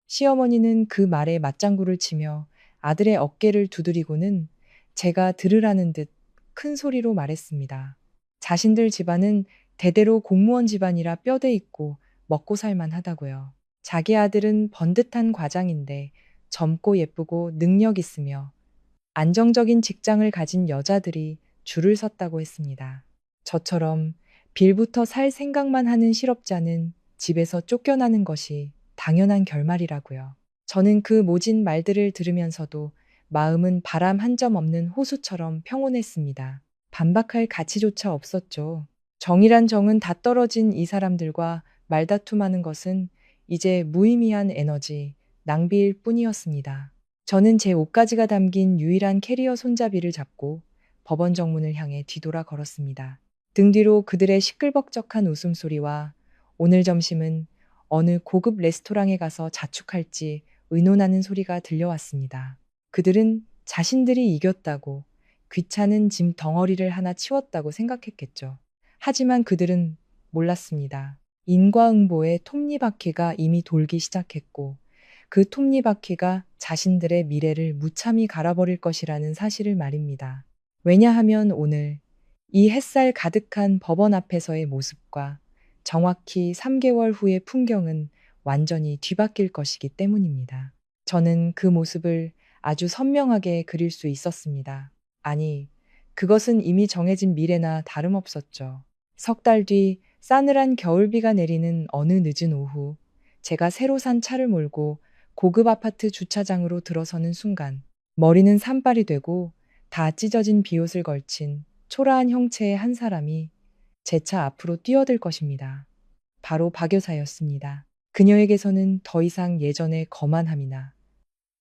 시어머니는 그 말에 맞장구를 치며 아들의 어깨를 두드리고는 제가 들으라는 듯 큰 소리로 말했습니다. 자신들 집안은 대대로 공무원 집안이라 뼈대 있고 먹고 살만 하다고요. 자기 아들은 번듯한 과장인데 젊고 예쁘고 능력 있으며 안정적인 직장을 가진 여자들이 줄을 섰다고 했습니다. 저처럼 빌부터 살 생각만 하는 실업자는 집에서 쫓겨나는 것이 당연한 결말이라고요. 저는 그 모진 말들을 들으면서도 마음은 바람 한 점 없는 호수처럼 평온했습니다. 반박할 가치조차 없었죠. 정이란 정은 다 떨어진 이 사람들과 말다툼하는 것은 이제 무의미한 에너지, 낭비일 뿐이었습니다. 저는 제 옷가지가 담긴 유일한 캐리어 손잡이를 잡고 법원 정문을 향해 뒤돌아 걸었습니다. 등 뒤로 그들의 시끌벅적한 웃음소리와 오늘 점심은 어느 고급 레스토랑에 가서 자축할지 의논하는 소리가 들려왔습니다. 그들은 자신들이 이겼다고 귀찮은 짐 덩어리를 하나 치웠다고 생각했겠죠. 하지만 그들은 몰랐습니다. 인과응보의 톱니바퀴가 이미 돌기 시작했고 그 톱니바퀴가 자신들의 미래를 무참히 갈아버릴 것이라는 사실을 말입니다. 왜냐하면 오늘 이 햇살 가득한 법원 앞에서의 모습과 정확히 3개월 후의 풍경은 완전히 뒤바뀔 것이기 때문입니다. 저는 그 모습을 아주 선명하게 그릴 수 있었습니다. 아니, 그것은 이미 정해진 미래나 다름없었죠. 석 달 뒤 싸늘한 겨울비가 내리는 어느 늦은 오후, 제가 새로 산 차를 몰고 고급 아파트 주차장으로 들어서는 순간, 머리는 산발이 되고 다 찢어진 비옷을 걸친 초라한 형체의 한 사람이 제 차 앞으로 뛰어들 것입니다. 바로 박 여사였습니다. 그녀에게서는 더 이상 예전의 거만함이나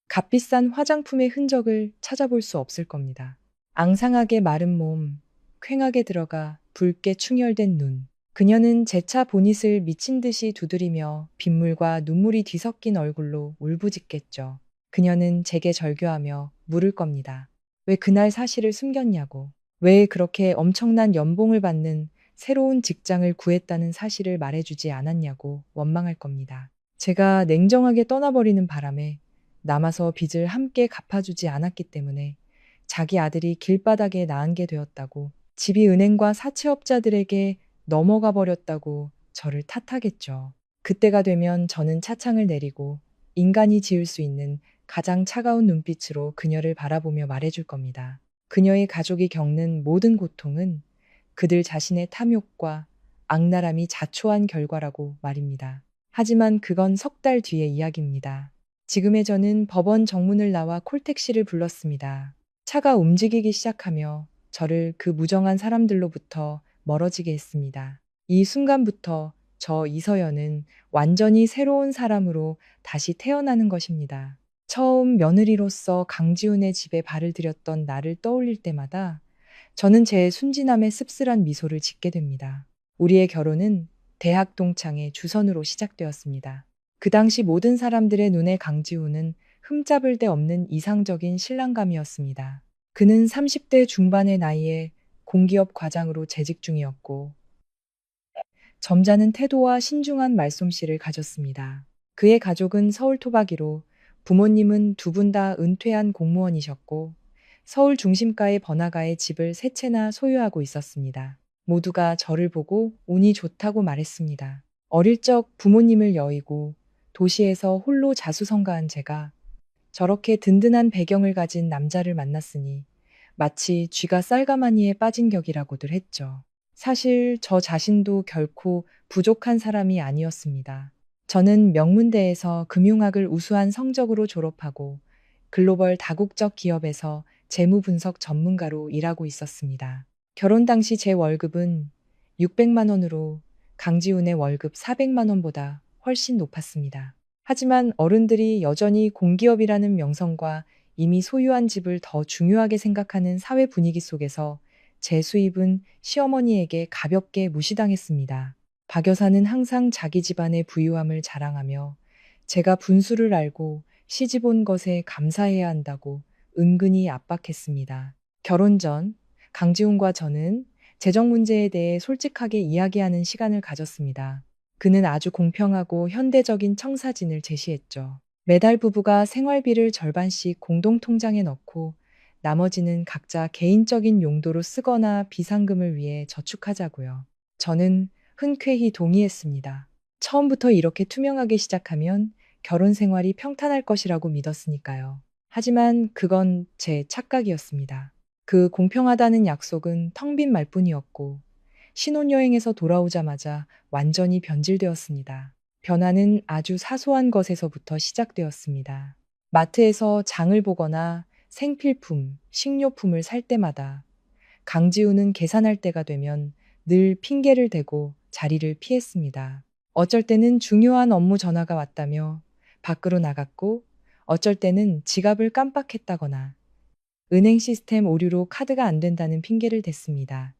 값비싼 화장품의 흔적을 찾아볼 수 없을 겁니다. 앙상하게 마른 몸, 퀭하게 들어가 붉게 충혈된 눈. 그녀는 제 차 보닛을 미친 듯이 두드리며 빗물과 눈물이 뒤섞인 얼굴로 울부짖겠죠. 그녀는 제게 절규하며 물을 겁니다. 왜 그날 사실을 숨겼냐고. 왜 그렇게 엄청난 연봉을 받는 새로운 직장을 구했다는 사실을 말해주지 않았냐고 원망할 겁니다. 제가 냉정하게 떠나버리는 바람에 남아서 빚을 함께 갚아주지 않았기 때문에 자기 아들이 길바닥에 나앉게 되었다고, 집이 은행과 사채업자들에게 넘어가 버렸다고 저를 탓하겠죠. 그때가 되면 저는 차창을 내리고 인간이 지을 수 있는 가장 차가운 눈빛으로 그녀를 바라보며 말해줄 겁니다. 그녀의 가족이 겪는 모든 고통은 그들 자신의 탐욕과 악랄함이 자초한 결과라고 말입니다. 하지만 그건 석 달 뒤의 이야기입니다. 지금의 저는 법원 정문을 나와 콜택시를 불렀습니다. 차가 움직이기 시작하며 저를 그 무정한 사람들로부터 멀어지게 했습니다. 이 순간부터 저 이서연은 완전히 새로운 사람으로 다시 태어나는 것입니다. 처음 며느리로서 강지훈의 집에 발을 들였던 나를 떠올릴 때마다 저는 제 순진함에 씁쓸한 미소를 짓게 됩니다. 우리의 결혼은 대학 동창회 주선으로 시작되었습니다. 그 당시 모든 사람들의 눈에 강지훈은 흠잡을 데 없는 이상적인 신랑감이었습니다. 그는 30대 중반의 나이에 공기업 과장으로 재직 중이었고 점잖은 태도와 신중한 말솜씨를 가졌습니다. 그의 가족은 서울 토박이로 부모님은 두 분 다 은퇴한 공무원이셨고 서울 중심가의 번화가에 집을 세 채나 소유하고 있었습니다. 모두가 저를 보고 운이 좋다고 말했습니다. 어릴 적 부모님을 여의고 도시에서 홀로 자수성가한 제가 저렇게 든든한 배경을 가진 남자를 만났으니 마치 쥐가 쌀가마니에 빠진 격이라고들 했죠. 사실 저 자신도 결코 부족한 사람이 아니었습니다. 저는 명문대에서 금융학을 우수한 성적으로 졸업하고 글로벌 다국적 기업에서 재무 분석 전문가로 일하고 있었습니다. 결혼 당시 제 월급은 600만 원으로 강지훈의 월급 400만 원보다 훨씬 높았습니다. 하지만 어른들이 여전히 공기업이라는 명성과 이미 소유한 집을 더 중요하게 생각하는 사회 분위기 속에서 제 수입은 시어머니에게 가볍게 무시당했습니다. 박 여사는 항상 자기 집안의 부유함을 자랑하며 제가 분수를 알고 시집 온 것에 감사해야 한다고 은근히 압박했습니다. 결혼 전 강지훈과 저는 재정 문제에 대해 솔직하게 이야기하는 시간을 가졌습니다. 그는 아주 공평하고 현대적인 청사진을 제시했죠. 매달 부부가 생활비를 절반씩 공동통장에 넣고 나머지는 각자 개인적인 용도로 쓰거나 비상금을 위해 저축하자고요. 저는 흔쾌히 동의했습니다. 처음부터 이렇게 투명하게 시작하면 결혼 생활이 평탄할 것이라고 믿었으니까요. 하지만 그건 제 착각이었습니다. 그 공평하다는 약속은 텅 빈 말뿐이었고 신혼여행에서 돌아오자마자 완전히 변질되었습니다. 변화는 아주 사소한 것에서부터 시작되었습니다. 마트에서 장을 보거나 생필품, 식료품을 살 때마다 강지우는 계산할 때가 되면 늘 핑계를 대고 자리를 피했습니다. 어쩔 때는 중요한 업무 전화가 왔다며 밖으로 나갔고 어쩔 때는 지갑을 깜빡했다거나 은행 시스템 오류로 카드가 안 된다는 핑계를 댔습니다.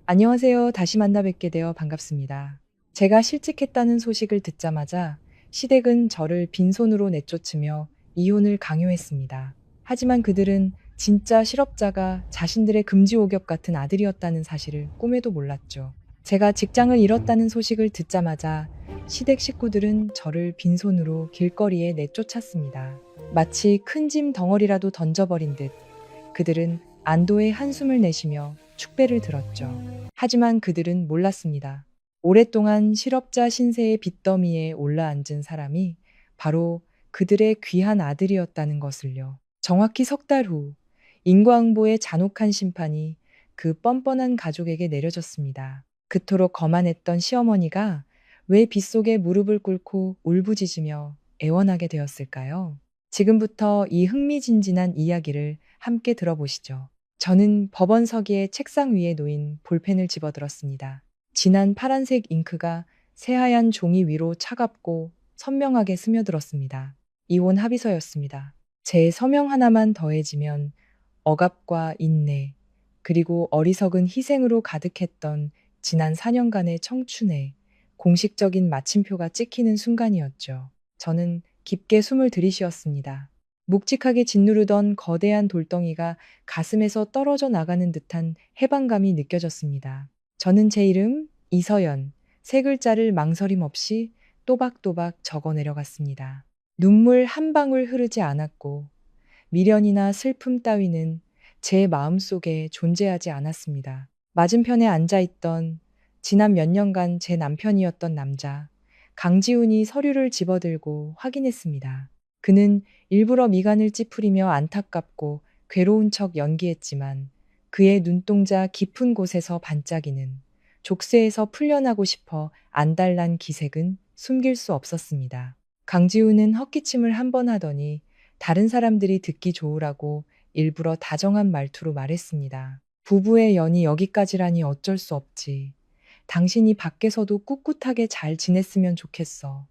안녕하세요. 다시 만나 뵙게 되어 반갑습니다. 제가 실직했다는 소식을 듣자마자 시댁은 저를 빈손으로 내쫓으며 이혼을 강요했습니다. 하지만 그들은 진짜 실업자가 자신들의 금지옥엽 같은 아들이었다는 사실을 꿈에도 몰랐죠. 제가 직장을 잃었다는 소식을 듣자마자 시댁 식구들은 저를 빈손으로 길거리에 내쫓았습니다. 마치 큰 짐 덩어리라도 던져버린 듯 그들은 안도의 한숨을 내쉬며 축배를 들었죠. 하지만 그들은 몰랐습니다. 오랫동안 실업자 신세의 빚더미에 올라앉은 사람이 바로 그들의 귀한 아들이었다는 것을요. 정확히 석 달 후 인과응보의 잔혹한 심판이 그 뻔뻔한 가족에게 내려졌습니다. 그토록 거만했던 시어머니가 왜 빗속에 무릎을 꿇고 울부짖으며 애원하게 되었을까요? 지금부터 이 흥미진진한 이야기를 함께 들어보시죠. 저는 법원 서기의 책상 위에 놓인 볼펜을 집어들었습니다. 진한 파란색 잉크가 새하얀 종이 위로 차갑고 선명하게 스며들었습니다. 이혼 합의서였습니다. 제 서명 하나만 더해지면 억압과 인내, 그리고 어리석은 희생으로 가득했던 지난 4년간의 청춘에 공식적인 마침표가 찍히는 순간이었죠. 저는 깊게 숨을 들이쉬었습니다. 묵직하게 짓누르던 거대한 돌덩이가 가슴에서 떨어져 나가는 듯한 해방감이 느껴졌습니다. 저는 제 이름 이서연 세 글자를 망설임 없이 또박또박 적어 내려갔습니다. 눈물 한 방울 흐르지 않았고 미련이나 슬픔 따위는 제 마음속에 존재하지 않았습니다. 맞은편에 앉아있던 지난 몇 년간 제 남편이었던 남자 강지훈이 서류를 집어들고 확인했습니다. 그는 일부러 미간을 찌푸리며 안타깝고 괴로운 척 연기했지만 그의 눈동자 깊은 곳에서 반짝이는 족쇄에서 풀려나고 싶어 안달난 기색은 숨길 수 없었습니다. 강지훈은 헛기침을 한 번 하더니 다른 사람들이 듣기 좋으라고 일부러 다정한 말투로 말했습니다. 부부의 연이 여기까지라니 어쩔 수 없지. 당신이 밖에서도 꿋꿋하게 잘 지냈으면 좋겠어.